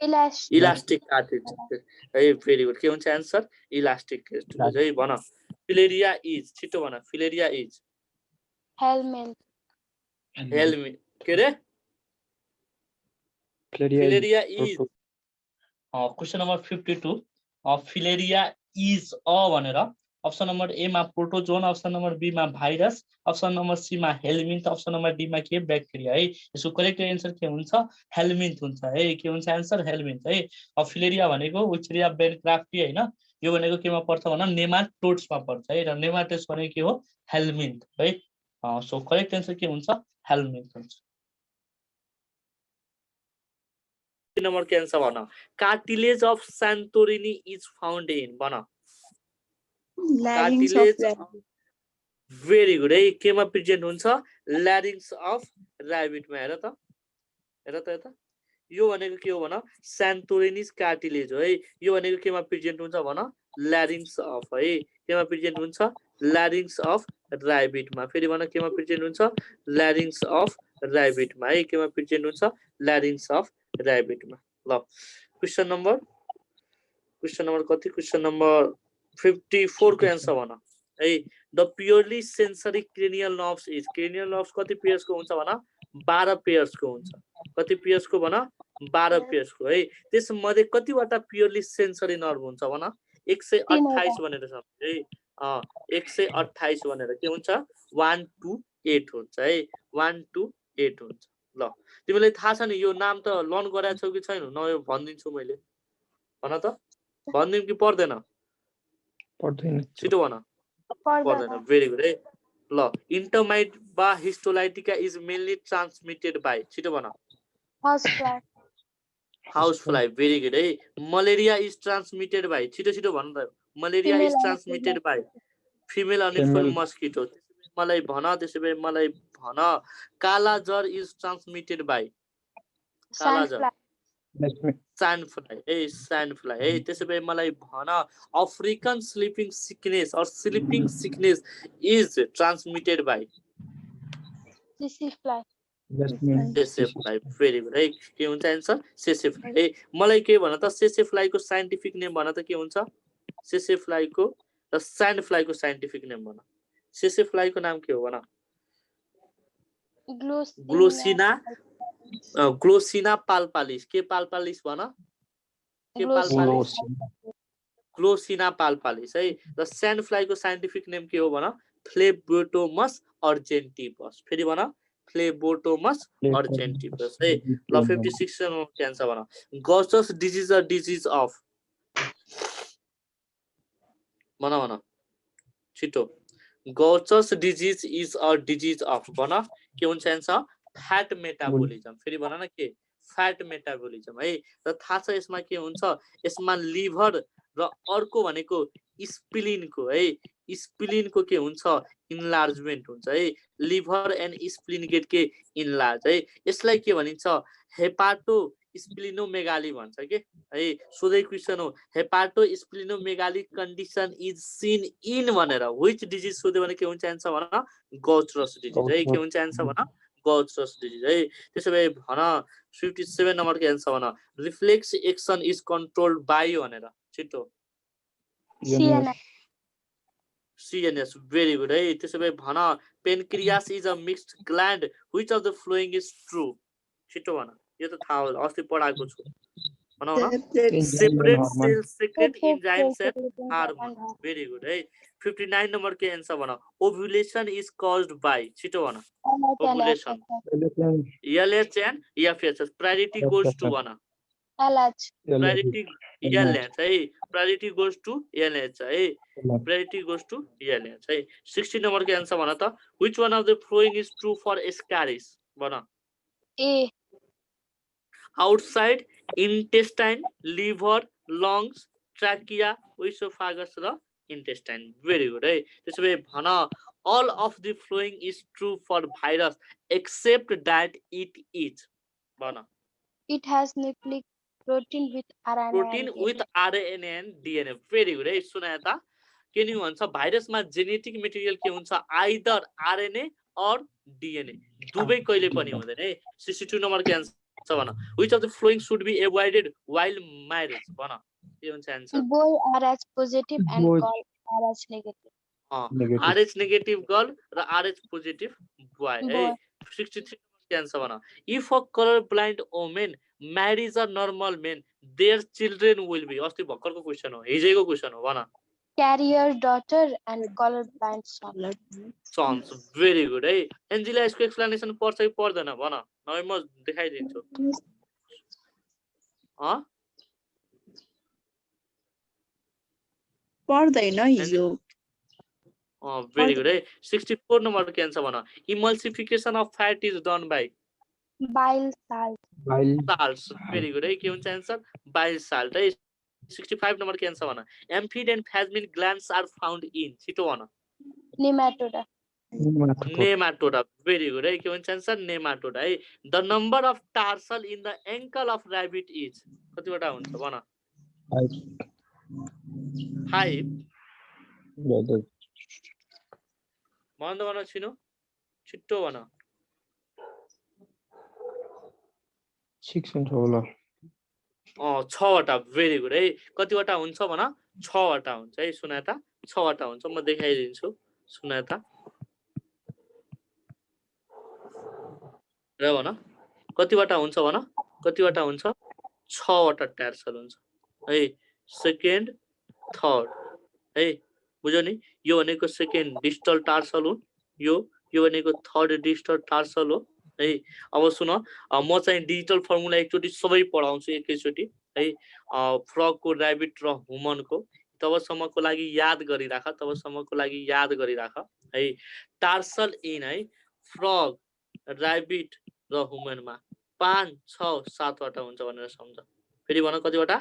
इलास्टिक कार्टिलेज है भेरी गुड के हुन्छ आन्सर इलास्टिक कार्टिलेज है भन फिलेरिया इज छिटो भन फिलेरिया इज हेल्मिन्थ के रे filaria is question number 52 filaria is a भनेर अप्सन नम्बर ए मा प्रोटोजोन अप्सन नम्बर बी मा भाइरस अप्सन नम्बर सी मा हेल्मिन्थ अप्सन नम्बर डी मा के ब्याक्टेरिया है यसको करेक्ट आन्सर के हुन्छ हेल्मिन्थ हुन्छ है के हुन्छ आन्सर हेल्मिन्थ है अब फिलेरिया भनेको विचरिया बेनक्राफ्टी हैन यो भनेको केमा पर्छ भन नेमाटोड्समा पर्छ है र नेमाटोड्स भनेको के हो हेल्मिन्थ है सो करेक्ट आन्सर के हुन्छ हेल्मिन्थ हुन्छ नम्बर के आन्सर भन cartilage of Santorini is found in भन कार्टिलेज भेरी गुड है केमा प्रेजेन्ट हुन्छ ल्यारिंग्स अफ र्याबिट मा हेर त यो भनेको के हो भन सैंटोरिनीज कार्टिलेज हो है यो भनेको केमा प्रेजेन्ट हुन्छ भन ल्यारिंग्स अफ है केमा प्रेजेन्ट हुन्छ ल्यारिंग्स अफ र्याबिट मा फेरि भन केमा प्रेजेन्ट हुन्छ ल्यारिंग्स अफ र्याबिट मा है केमा प्रेजेन्ट हुन्छ ल्यारिंग्स अफ र्याबिट मा ल क्वेशन नम्बर कति क्वेशन नम्बर 54 को आन्सर भन है the purely sensory cranial nerves is cranial nerves कति पेयर्स को हुन्छ भन 12 पेयर्स को हुन्छ कति पेयर्स को भन 12 पेयर्स को है त्यसमध्ये कतिवटा प्योरली सेन्सरी नर्भ हुन्छ भन 128 भनेर छ है 128 भनेर के हुन्छ 1 to 8 हुन्छ है 1 to 8 हुन्छ ल तिमीलाई थाहा छ नि यो नाम त लर्न गराएको छौ कि छैन न यो भन्दिन्छु मैले भन त भन्दिम कि पर्दैन पर्दैन छिटो भन पर्दैन भेरी गुड है ल Entamoeba histolytica is mainly transmitted by छिटो भन हाउस फ्लाई भेरी गुड है मलेरिया इज ट्रान्समिटेड बाइ छिटो भन त malaria is transmitted by female anopheles mosquito मलाई भन त्यसैले मलाई भन काला जर इज ट्रान्समिटेड बाइ काला जर सैंड फ्लाई है त्यसैले मलाई भन African sleeping sickness or sleeping sickness is transmitted by CC fly सेसे फ्लाई भेरी गुड है के हुन्छ आन्सर सेसे फ्लाई है मलाई के भन त सेसे फ्लाई को साइन्टिफिक नेम भन त के हुन्छ सेसे फ्लाई को र सैंड फ्लाई को साइन्टिफिक नेम भन सेसे फ्लाई को नाम के हो भन ग्लोसिना पाल्पालिस के पाल्पालिस भन के पाल्पालिस ग्लोसिना पाल्पालिस है र सैंड फ्लाई को साइन्टिफिक नेम के हो भन फ्लेबोटोमस अर्जेन्टिपस फेरि भन फ्लेबोटोमस अर्जेन्टिपस है ल 56 मा के आन्सर भन Gauss's disease a disease of भन छिटो Gauss's disease is a disease of भन के हुन्छ आन्सर फैट मेटाबोलिज्म फेरि भन न के फैट मेटाबोलिज्म है र थाहा छ यसमा के हुन्छ यसमा लिभर र अर्को भनेको स्प्लिन को है स्प्लिन को के हुन्छ इन्लार्जमेन्ट हुन्छ है लिभर एन्ड स्प्लिन गेट के इन्लार्ज है यसलाई के भनिन्छ हेपाटो स्प्लिनोमेगाली भन्छ के है सोधै क्वेशन हो हेपाटो स्प्लिनोमेगाली कन्डिसन इज सीन इन भनेर व्हिच डिजीज सोध्यो भने के हुन्छ आन्सर भन गौचरस डिजीज है के हुन्छ आन्सर भन गौचरस डिजीज है त्यसैले भन 57 नम्बर के आन्सर भन reflex action is controlled by भनेर छिटो CNS very good है त्यसैले भन pancreas is a mixed gland which of the following is true छिटो भन यो त थाहा हो अस्ति पढाएको छु भन separate cell secrete enzymes and hormone very good है 59 नम्बर के आन्सर भन ओभुलेसन इज कज्ड बाइ छिटो भन ovulation LH and FSH priority goes to भन प्रायोरिटी LH है प्रायोरिटी गोज टु LH है प्रायोरिटी गोज टु LH है 60 नम्बर के आन्सर भन त which one of the following is true for Ascaris भन A outside intestine liver lungs trachea esophagus र intestine very good है त्यसैले भन all of the flowing is true for virus except that it is भन it has nucleic protein with RNA and DNA very good है सुन त के नि भन्छ भाइरसमा जेनेटिक मेटेरियल के हुन्छ आइदर RNA or DNA दुबै कहिले पनि हुँदैन है 62 नम्बर के आन्सर भन which of the flowing should be avoided while marriage भन के हुन्छ answer boy RH positive and girl RH negative RH negative girl र RH positive boy है 63 नम्बर के आन्सर भन if a color blind woman marries a normal man their children will be अस्ति भर्खरको क्वेशन हो हिजोको क्वेशन हो भन carrier daughter and color blind son sons very good है एन्जिला यसको एक्सप्लेनेसन पर्छ कि पर्दैन भन नभए म देखाइदिन्छु पर्दैन हिजो very good है 64 नम्बर के आन्सर भन emulsification of fat is done by bile salts very good है के हुन्छ आन्सर bile salt है 65 नम्बर के आन्सर भन amphid and phasmin glands are found in छिटो भन नेमाटोडा very good है के हुन्छ आन्सर नेमाटोडा है the number of tarsal in the ankle of rabbit is कतिवटा हुन्छ भन 5 भन छिनो छिटो भन 6 हुन्छ होला 6 वटा very good है कतिवटा हुन्छ भन 6 वटा हुन्छ है सुना त 6 वटा हुन्छ म देखाइदिन्छु सुना त र भन कतिवटा हुन्छ भन कतिवटा हुन्छ 6 वटा टार्सल हुन्छ है सेकेन्ड थर्ड है बुझ्यो नि यो भनेको सेकेन्ड डिस्टल टार्सल हो यो भनेको थर्ड डिस्टल टार्सल हो है अब सुन म चाहिँ डिजिटल फर्मुला एकचोटी सबै पढाउँछु एकैचोटी है फ्रग को र्याबिट र ह्युमन को तबसम्मको लागि याद गरिराख है टार्सल इन है फ्रग ऱ्याबिट र ह्युमनमा 5 6 7 वटा हुन्छ भनेर सम्झ फेरि भन कतिवटा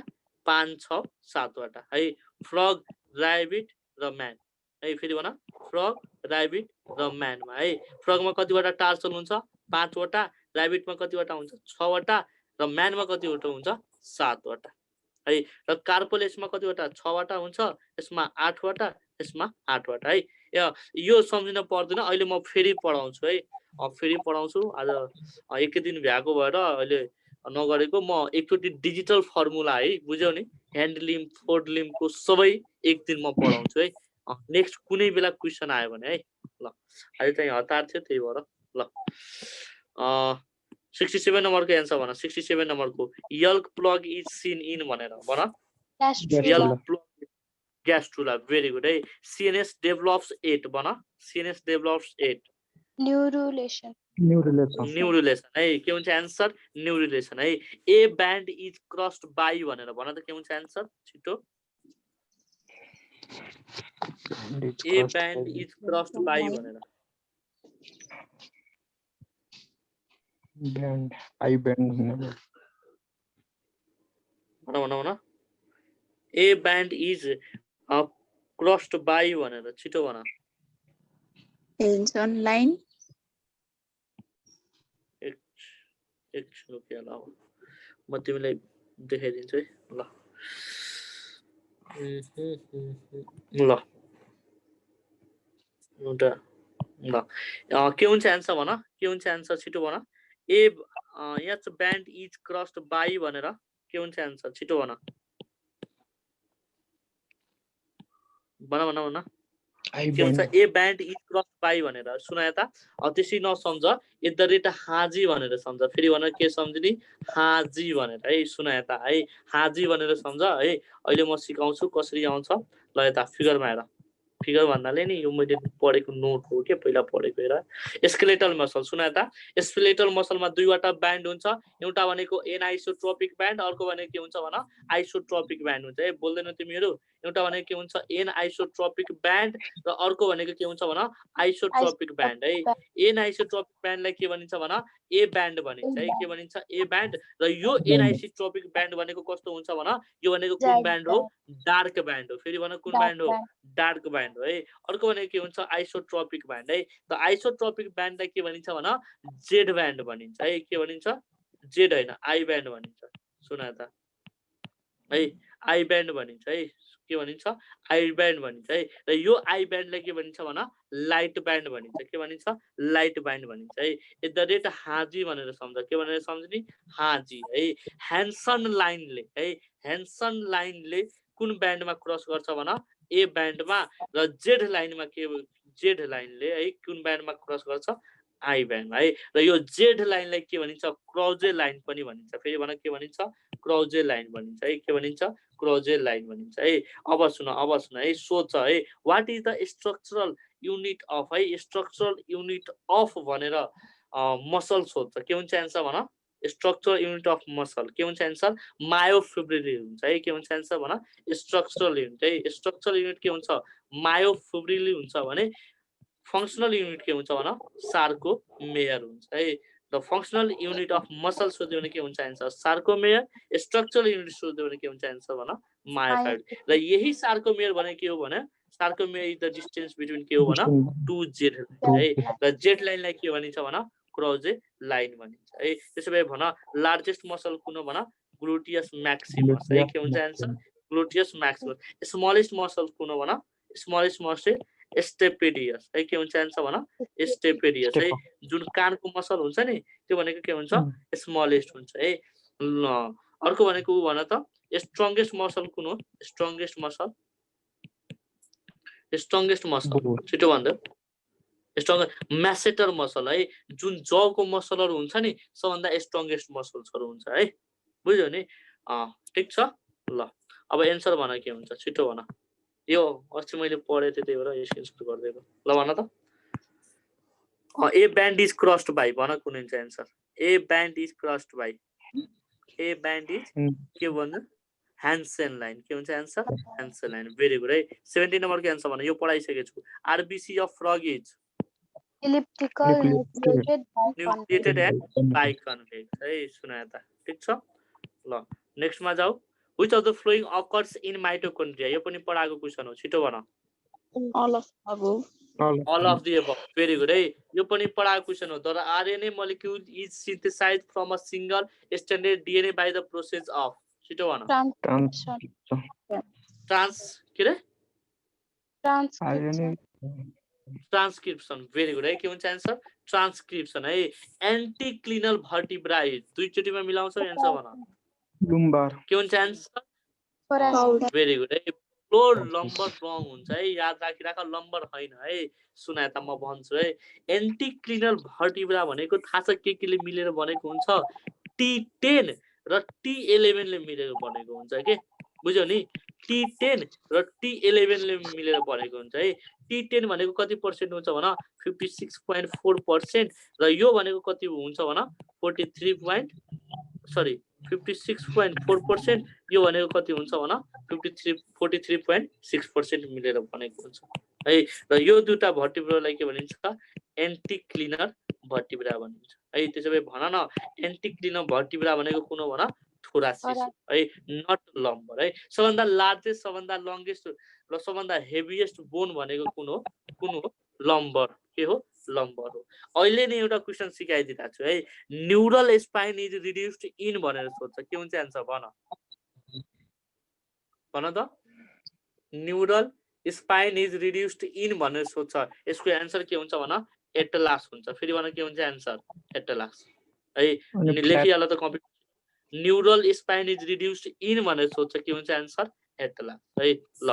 5 6 7 वटा है फ्रग ऱ्याबिट र म्यान है फेरि भन फ्रग ऱ्याबिट र म्यानमा है फ्रगमा कतिवटा टार्सल हुन्छ 5 वटा ऱ्याबिटमा कतिवटा हुन्छ 6 वटा र म्यानमा कतिवटा हुन्छ 7 वटा है र कार्पोलेसमा कतिवटा 6 वटा हुन्छ यसमा 8 वटा यसमा 8 वटा है यो सम्झिन पर्दैन अहिले म फेरि पढाउँछु है फेरि पढाउँछु आज एकै दिन भ्याएको भएर अहिले नगरेको म एकचोटि डिजिटल फर्मुला है बुझ्यौ नि ह्यान्ड लिम्ब फोर्ड लिम्बको सबै एक दिन म पढाउँछु है नेक्स्ट कुनै बेला क्वेसन आयो भने है ल अहिले चाहिँ हतार थियो त्यही भएर ल 67 नम्बरको एन्सर भन 67 नम्बरको यल्क प्लग इज सिन इन भनेर भन यल्क प्लग ग्यास्ट्रुला भेरी गुड है सीएनएस डेभलप्स 8 भन सीएनएस डेभलप्स 8 न्यूरुलेशन है के हुन्छ एन्सर न्यूरुलेशन है ए ब्यान्ड इज क्रस्ड बाई भनेर भन त के हुन्छ एन्सर छिटो ए ब्यान्ड इज क्रस्ड बाई भनेर ब्यान्ड आई ब्यान्ड भन ए ब्यान्ड इज क्रस्ड बाई भनेर छिटो भन हेल्सन लाइन एकछिन रुकिया ल म तिमीलाई देखाइदिन्छु है ल ल एउटा ल के हुन्छ एन्सर भन के हुन्छ एन्सर छिटो भन ए यस ब्यान्ड इज क्रस्ड बाई भनेर के हुन्छ एन्सर छिटो भन भन के हुन्छ ए ब्यान्ड इज क्रस्ड बाई भनेर सुन यता त्यसै नसम्झ एट द रेट हाजी भनेर सम्झ फेरि भन के सम्झिने हाजी भनेर है सुन यता है हाजी भनेर सम्झ है अहिले म सिकाउँछु कसरी आउँछ ल यता फिगरमा हेर फिगर भन्नाले नि यो मैले पढेको नोट हो के पहिला पढेको हेर स्केलेटल मसल सुन यता स्केलेटल मसलमा दुईवटा ब्यान्ड हुन्छ एउटा भनेको एनआइसोट्रोपिक ब्यान्ड अर्को भनेको के हुन्छ भन आइसोट्रोपिक ब्यान्ड हुन्छ है बोल्दैनौ तिमीहरू एउटा भनेको के हुन्छ एनआइसोट्रोपिक ब्यान्ड र अर्को भनेको के हुन्छ भन आइसोट्रोपिक ब्यान्ड है एनआइसोट्रोपिक ब्यान्डलाई के भनिन्छ भन ए ब्यान्ड भनिन्छ है के भनिन्छ ए ब्यान्ड र यो एनआइसोट्रोपिक ब्यान्ड भनेको कस्तो हुन्छ भन यो भनेको कुन ब्यान्ड हो डार्क ब्यान्ड हो फेरि भन कुन ब्यान्ड हो डार्क ब्यान्ड हो है अर्को भनेको के हुन्छ आइसोट्रोपिक ब्यान्ड है त आइसोट्रोपिक ब्यान्डलाई के भनिन्छ भन जेड ब्यान्ड भनिन्छ है के भनिन्छ जेड हैन आई ब्यान्ड भनिन्छ सुन त है आई ब्यान्ड भनिन्छ है के भनिन्छ आई ब्यान्ड भनिन्छ है र यो आई ब्यान्डलाई के भनिन्छ भन लाइट ब्यान्ड भनिन्छ के भनिन्छ लाइट ब्यान्ड भनिन्छ है एट द रेट हाजी भनेर सम्झ के भनेर सम्झिने हाजी है ह्यान्सन लाइनले कुन ब्यान्डमा क्रस गर्छ भन ए ब्यान्डमा र जेड लाइनमा के जेड लाइनले है कुन ब्यान्डमा क्रस गर्छ आई ब्यान्डमा है र यो जेड लाइनलाई के भनिन्छ क्रौजे लाइन पनि भनिन्छ फेरि भन के भनिन्छ क्रौजे लाइन भनिन्छ है के भनिन्छ क्रौजे लाइन भनिन्छ है अब सुन है सोच है what is the structural unit of है स्ट्रक्चरल युनिट अफ भनेर मसल सोध्छ के हुन्छ एन्सर भन स्ट्रक्चरल युनिट अफ मसल के हुन्छ एन्सर मायोफिब्रिल हुन्छ है के हुन्छ एन्सर भन स्ट्रक्चरल युनिट है स्ट्रक्चरल युनिट के हुन्छ मायोफिब्रिल हुन्छ भने फंक्शनल युनिट के हुन्छ भन सार्कोमेयर हुन्छ है the functional unit of muscle सोध्यो भने के हुन्छ एन्सर सार्कोमेयर स्ट्रक्चरल युनिट सोध्यो भने के हुन्छ एन्सर भन मायोफाइब्रिल र यही सार्कोमेयर भने के हो भने sarcomere is the distance between के हो भन 2 जेड है र जेड लाइनलाई के भनिन्छ भन क्रौजे लाइन भनिन्छ है त्यसो भए भन लार्जेस्ट मसल कुन हो भन ग्लुटियस म्याक्सिमस है के हुन्छ एन्सर ग्लुटियस म्याक्सिमस स्मलेस्ट मसल कुन हो भन स्मलेस्ट मसल स्टेपेडियस है के हुन्छ एन्सर भन स्टेपेडियस है जुन कानको मसल हुन्छ नि त्यो भनेको के हुन्छ स्मलेस्ट हुन्छ है अर्को भनेको भन त स्ट्रंगेस्ट मसल कुन हो स्ट्रंगेस्ट मसल छिटो भन्दा स्ट्रंग म्यासेटर मसल है जुन जको मसलहरु हुन्छ नि सबभन्दा स्ट्रंगेस्ट मसल्सहरु हुन्छ है बुझ्यौ नि ठीक छ ल अब एन्सर भन के हुन्छ छिटो भन यो अस्ति मैले पढे थिए त्यही भएर स्क्रिनशट गर्दिएको ल भन त A band is crossed by भन कुन हुन्छ answer A band is crossed by A band is के भन्नु ह्यान्सेन लाइन के हुन्छ answer Hensen line very good है 17 नम्बरको एन्सर भने यो पढाइसकेको छु RBC of frog is elliptical, nucleated, nucleated biconvex. And biconvex है सुनायो त ठीक छ ल नेक्स्टमा जाऊ which of the following occurs in mitochondria यो पनि पढाएको क्वेशन हो छिटो भन All of above. all of the above very good है यो पनि पढाएको क्वेशन हो तर RNA molecule is synthesized from a single stranded DNA by the process of छिटो भन Transcription. ट्रान्स के रे Transcription. ट्रान्सक्रिप्सन भेरी गुड है के हुन्छ एन्सर ट्रान्सक्रिप्सन है एन्टिक्लिनल भर्टिब्राइड दुईचोटिमा मिलाउँछौ एन्सर भन लुम्बार के हुन्छ एन्सर Thoracic. भेरी गुड है फ्लोर लम्बर रङ हुन्छ है याद राखिराख लम्बर होइन है सुनाए त म भन्छु है एन्टिक्लिनल भर्टिब्रा भनेको थाहा छ के मिलेर बनेको हुन्छ T10 र T11 ले मिलेर बनेको हुन्छ के बुझ्यौ नि T10 र T11 ले मिलेर बनेको हुन्छ है T10 भनेको कति पर्सेन्ट हुन्छ भन 56.4% र यो भनेको कति हुन्छ भन 56.4% यो भनेको कति हुन्छ भन 43.6% मिलेर बनेको हुन्छ है र यो दुटा भर्टिब्रालाई के भनिन्छ एन्टिक्लिनर भर्टिब्रा भनिन्छ है त्यसैले भन न एन्टिक्लिनर भर्टिब्रा भनेको कुन हो भन थोरासिस है नट लम्बर है सबभन्दा लार्जेस्ट सबभन्दा लङ्गेस्ट र सबभन्दा हेभिएस्ट बोन भनेको कुन हो लम्बर के हो लम्बर हो अहिले नै एउटा क्वेशन सिकाइदिरहेको छु है neural spine is reduced in भनेर सोध्छ के हुन्छ एन्सर भन त neural spine is reduced in भनेर सोध्छ यसको एन्सर के हुन्छ भन एटलास हुन्छ फेरि भन के हुन्छ एन्सर एटलास है लेखिहाल त computer neural spine is reduced in भनेर सोध्छ के हुन्छ एन्सर एटलास है ल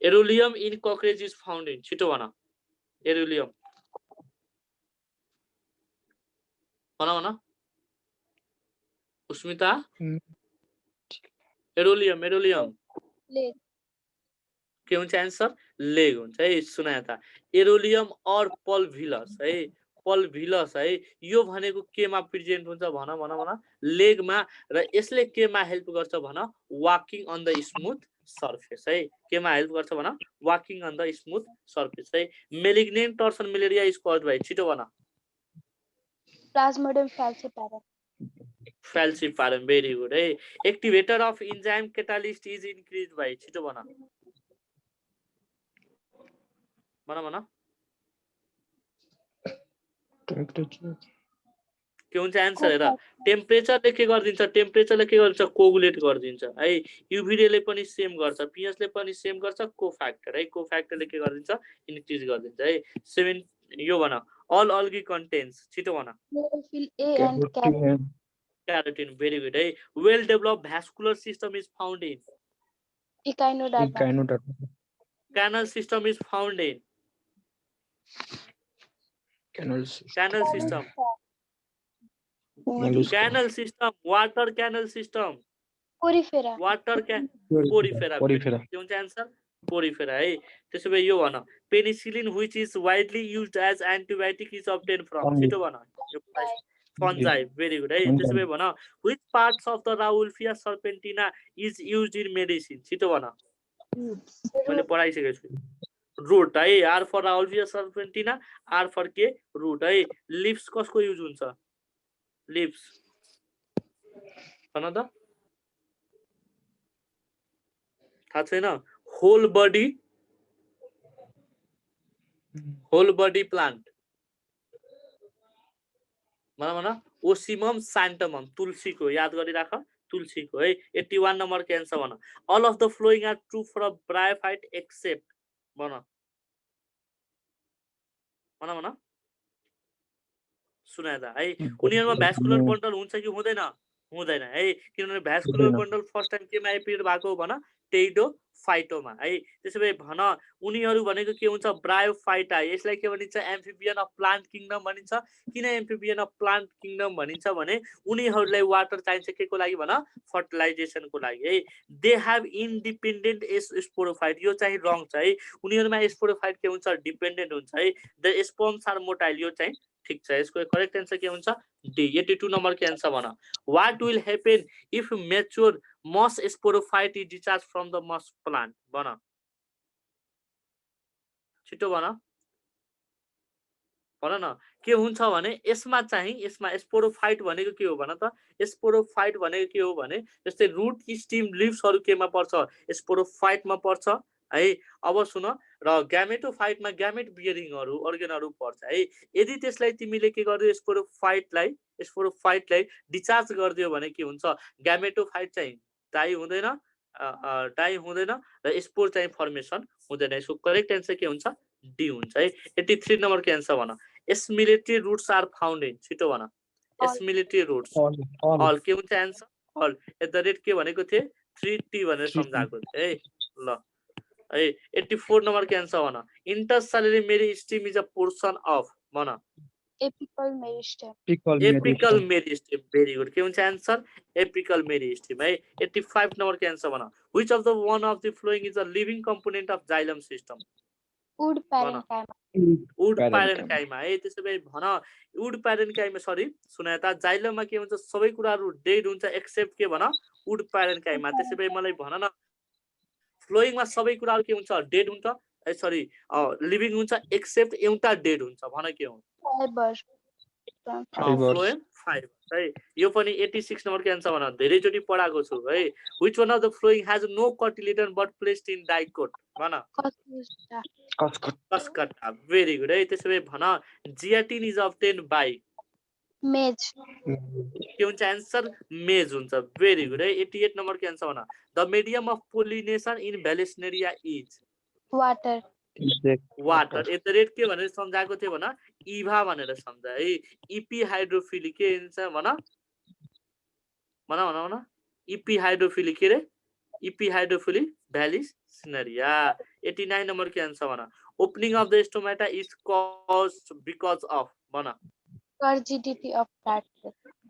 एरुलियम इन ककरेज इज फाउन्ड इन छिटो भन एरुलियम भन उस्मिता एरुलियम Leg. के हुन्छ एन्सर लेग हुन्छ है सुनाए त एरुलियम और पल्भिलस है यो भनेको केमा प्रेजेन्ट हुन्छ भन लेगमा र यसले केमा हेल्प गर्छ भन walking on the smooth surface है केमा हेल्प गर्छ भन walking on the smooth surface है malignant tertian malaria is caused by छिटो भन Plasmodium falciparum. falciparum very good है activator of enzyme catalyst is increase by छिटो भन के हुन्छ एन्सर हेर टेम्परेचरले के गरिदिन्छ कोगुलेट गरिदिन्छ है युभिरेले पनि सेम गर्छ पीएचले पनि सेम गर्छ कोफ्याक्टरले के गरिदिन्छ इन्क्रिज गरिदिन्छ है 7 यो भन all algae contains छिटो भन Chlorophyll A and keratin. keratin very good है well developed vascular system is found in Echinoderma. canal system is found in canal system water canal system Porifera. porifera के हुन्छ आन्सर पोरिफेरा है त्यसैले यो भन penicillin which is widely used as antibiotic is obtained from छिटो भन फन्जाई भेरी गुड है त्यसैले भन which parts of the Rauwolfia serpentina is used in medicine छिटो भन मैले पढाइसकेको छु रूट है R for Rauwolfia serpentina R for के रूट है लिप्स कसको युज हुन्छ लिप्स भन त थाहा छैन whole body plant भन ओसिमम सैन्टमम तुलसीको याद गरिराख तुलसीको है 81 नम्बर को आन्सर भन all of the flowing are true for a bryophyte except भन सुनाए त है उनीहरुमा भ्यास्कुलर बन्डल हुन्छ कि हुँदैन है किनभने भ्यास्कुलर बन्डल फर्स्ट टाइम केमा एपियर भएको भन टेइडोफाइटोमा है त्यसैले भन उनीहरु भनेको के हुन्छ ब्रायोफाइटा यसलाई के भनिन्छ एम्फिबियन अफ प्लान्ट किंगडम भनिन्छ किन एम्फिबियन अफ प्लान्ट किंगडम भनिन्छ भने उनीहरुलाई वाटर चाहिन्छ केको लागि भन फर्टिलाइजेसनको लागि है दे हैव इन्डिपेन्डेन्ट स्पोरोफाइट यो चाहिँ रङ छ है उनीहरुमा स्पोरोफाइट के हुन्छ डिपेन्डेन्ट हुन्छ है द स्पर्म्स आर मोटाइल यो चाहिँ ठिक छ यसको करेक्ट एन्सर के हुन्छ डी 82 नम्बर के एन्सर भन what will happen if mature moss sporophyte is discharge from the moss plant भन छिटो भन भन न के हुन्छ भने यसमा चाहिँ यसमा स्पोरोफाइट भनेको के हो भन त स्पोरोफाइट भनेको के हो भने जस्तै रुट स्टिम लिभ्सहरु केमा पर्छ स्पोरोफाइटमा पर्छ है अब सुन र ग्यामेटोफाइटमा ग्यामेट बियरिङहरु अर्गेनहरु पर्छ है यदि त्यसलाई तिमीले के गर्दियो स्पोरोफाइटलाई डिचार्ज गर्दियो भने के हुन्छ ग्यामेटोफाइट चाहिँ डाई हुँदैन र स्पोर चाहिँ फर्मेसन हुँदैन यसको करेक्ट एन्सर के हुन्छ डी हुन्छ है 83 नम्बर के एन्सर भन assimilatory roots are found in छिटो भन एसमिलिटरी रूट्स अल के हुन्छ answer all at the rate के भनेको थिए 3t भनेर सम्झाएको थिए है ल है 84 नम्बर के एन्सर भन intercellular meristem is a portion of भन apical meristem apical meristem very good के हुन्छ एन्सर एपिकल मेरिस्टेम है 85 नम्बर के एन्सर भन which of the one of the following is a living component of xylem system wood parenchyma wood parenchyma है त्यसैले भन वुड प्यारेन्काइमा सरी सुनाता जाइलममा के हुन्छ सबै कुराहरु डेड हुन्छ एक्सेप्ट के भन वुड प्यारेन्काइमा त्यसैले मलाई भन न फ्लोइङमा सबै कुराहरु के हुन्छ डेड हुन्छ ए सरी लिभिङ हुन्छ एक्सेप्ट एउटा डेड हुन्छ भन के हो फाइबर फ्लोएम फाइबर है यो पनि 86 नम्बर के एन्सर भन धेरै चोटी पढाएको छु है which one of the following has no cotyledon but placed in dicot भन कस्कटा भेरी गुड है त्यसैले भन जियाटिन इज ऑब्टेन्ड बाइ मेज के हुन्छ एन्सर मेज हुन्छ भेरी गुड है 88 नम्बर के एन्सर भन the medium of pollination in Vallisneria is water water at the rate के भनेर सम्झाएको थियो भन इभा भनेर सम्झा है इपी हाइड्रोफिलिक के हुन्छ भन भन भन भन इपी हाइड्रोफिलिक के रे इपी हाइड्रोफिलिक भ्यालेसनेरिया 89 नम्बर के एन्सर भन opening of the stomata is caused because of भन turgidity of that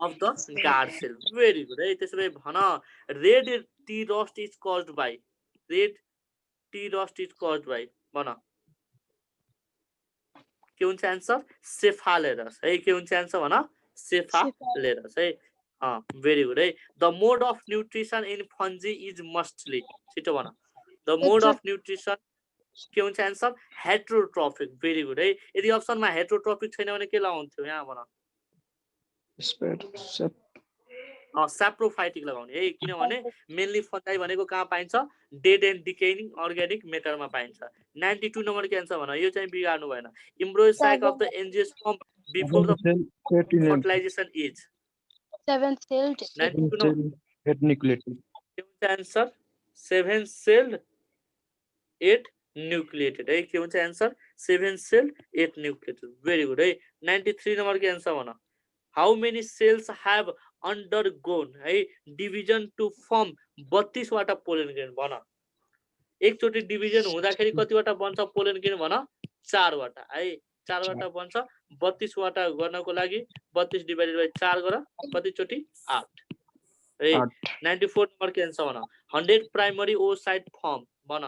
of the guard cell very good है त्यसैले भन red tea rust is caused by भन के हुन्छ एन्सर सेफालेरस है के हुन्छ एन्सर भन सेफालेरस है भेरी गुड है the mode of nutrition in fungi is mostly छिटो भन द मोड अफ न्यूट्रिसन के हुन्छ एन्सर हेट्रोट्रोफिक भेरी गुड है यदि अप्सनमा हेट्रोट्रोफिक छैन भने के लगाउँथ्यो यहाँ भन सैप्रोफाइटिक लगाउने है किनभने मेनली फन्जाई भनेको कहाँ पाइन्छ डेड एन्ड डिकेइङ अर्ग्यानिक मेटरमा पाइन्छ 92 नम्बर के एन्सर भन यो चाहिँ बिगार्नु भएन embryo sac of the angiosperm before the fertilization is 7 celled 8 nucleated के हुन्छ एन्सर 7 celled 8 nucleated है के हुन्छ answer 7 celled 8 nucleated very good है 93 नम्बर के एन्सर भन how many cells have undergone है डिभिजन टु फर्म 32 वटा पोलन ग्रेन भन एकचोटी डिभिजन हुँदाखेरि कतिवटा बन्छ पोलन ग्रेन भन 4 वटा है 4 वटा बन्छ 32 वटा गर्नको लागि 32 डिवाइडेड बाइ 4 गर कति चोटी 8 है 94 नम्बर के एन्सर भन 100 प्राइमरी ओसाइट फर्म भन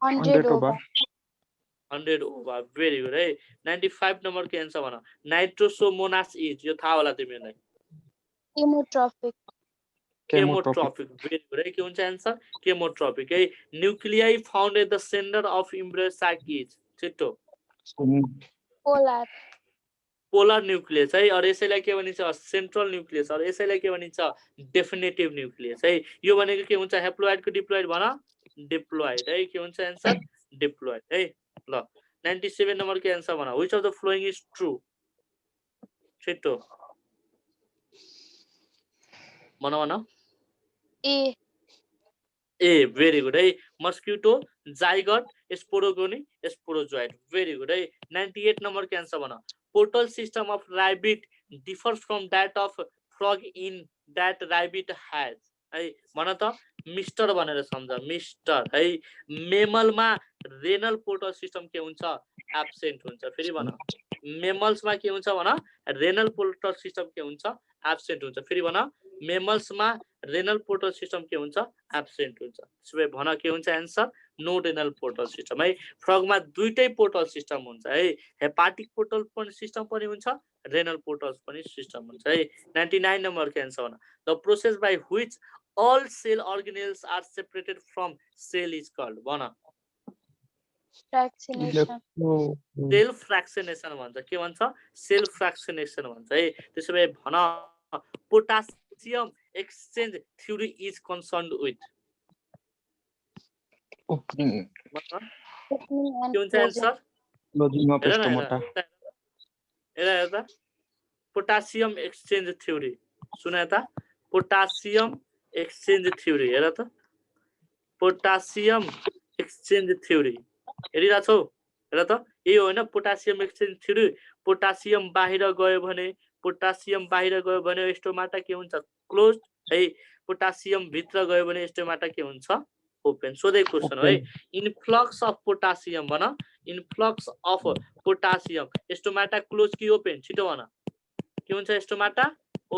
100 over 100 ओभर भेरी गुड है 95 नम्बर के एन्सर भन नाइट्रोसोमोनास इज यो थाहा होला तिमीलाई केमोट्रोपिक भेरी गुड है के हुन्छ एन्सर केमोट्रोपिक है nuclei found at the center of embryo sac is छिटो पोलर न्यूक्लियस है और यसैलाई के भनिन्छ सेन्ट्रल न्यूक्लियस और यसैलाई के भनिन्छ डेफिनेटिभ न्यूक्लियस है यो भनेको के हुन्छ हेप्लोइडको डिप्लोइड भन डिप्लोइड है के हुन्छ एन्सर डिप्लोइड है ल 97 नम्बर के एन्सर भन which of the following is true छिटो भन भन ए भेरी गुड है mosquito zygote sporogony sporozoite very good है 98 नम्बर के एन्सर भन portal system of rabbit differs from that of frog in that rabbit has है भन त मिस्टर भनेर सम्झ मिस्टर है मेमलमा रेनल पोर्टल सिस्टम के हुन्छ एब्सेन्ट हुन्छ फेरि भन मेमल्समा के हुन्छ भन रेनल पोर्टल सिस्टम के हुन्छ एब्सेन्ट हुन्छ फेरि भन मेमल्समा रेनल पोर्टल सिस्टम के हुन्छ एब्सेन्ट हुन्छ त्यसैले भन के हुन्छ answer no renal portal system है फ्रगमा दुईटै पोर्टल सिस्टम हुन्छ है हेपाटिक पोर्टल पनि सिस्टम पनि हुन्छ रेनल पोर्टल पनि सिस्टम हुन्छ है 99 नम्बर के आन्सर हो the process by which all cell organelles are separated from cell is called भन फ्र्याक्सनेसन सेल फ्र्याक्सनेसन भन्छ के भन्छ सेल फ्र्याक्सनेसन भन्छ है त्यसो भए भन potassium exchange theory is concerned with opening के हुन्छ आन्सर क्लोजिङ अफ स्टोमाटा हेर पोटासियम एक्सचेन्ज थ्योरी सुन त पोटासियम एक्सचेन्ज थ्योरी हेर त पोटासियम एक्सचेन्ज थ्योरी हेरिरा छौ हेर त यही हो हैन पोटासियम एक्सचेन्ज थ्योरी पोटासियम बाहिर गयो भने स्टोमाटा के हुन्छ क्लोज है पोटासियम भित्र गयो भने स्टोमाटा के हुन्छ ओपन सोधे क्वेशन है इन्फ्लक्स अफ पोटासियम भन influx of potassium stomata close कि ओपन छिटो भन के हुन्छ स्टोमाटा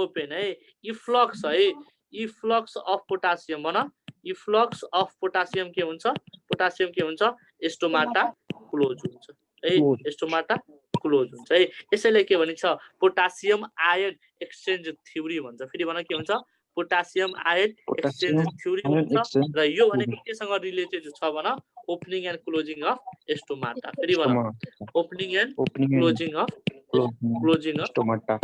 ओपन है इफ्लक्स है इफ्लक्स अफ पोटासियम भन इफ्लक्स अफ पोटासियम के हुन्छ स्टोमाटा क्लोज हुन्छ है स्टोमाटा क्लोज हुन्छ है यसैले के भनिन्छ पोटासियम आयन एक्सचेन्ज थ्योरी भन्छ फेरि भन के हुन्छ पोटासियम आयन एक्सचेन्ज थ्योरी भन्छ र यो भनेको केसँग रिलेटेड छ भन opening and closing of stomata फेरि भन opening and closing of stomata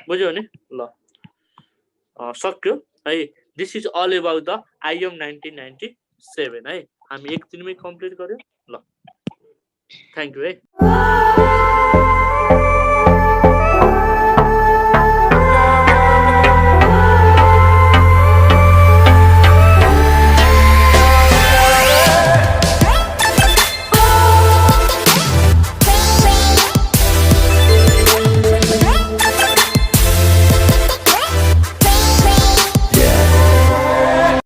बुझ्यो नि ल सक्यो है this is all about the IM 1997 है हामी एक दिनमै कम्प्लिट गर्यो ल थ्यांक यू है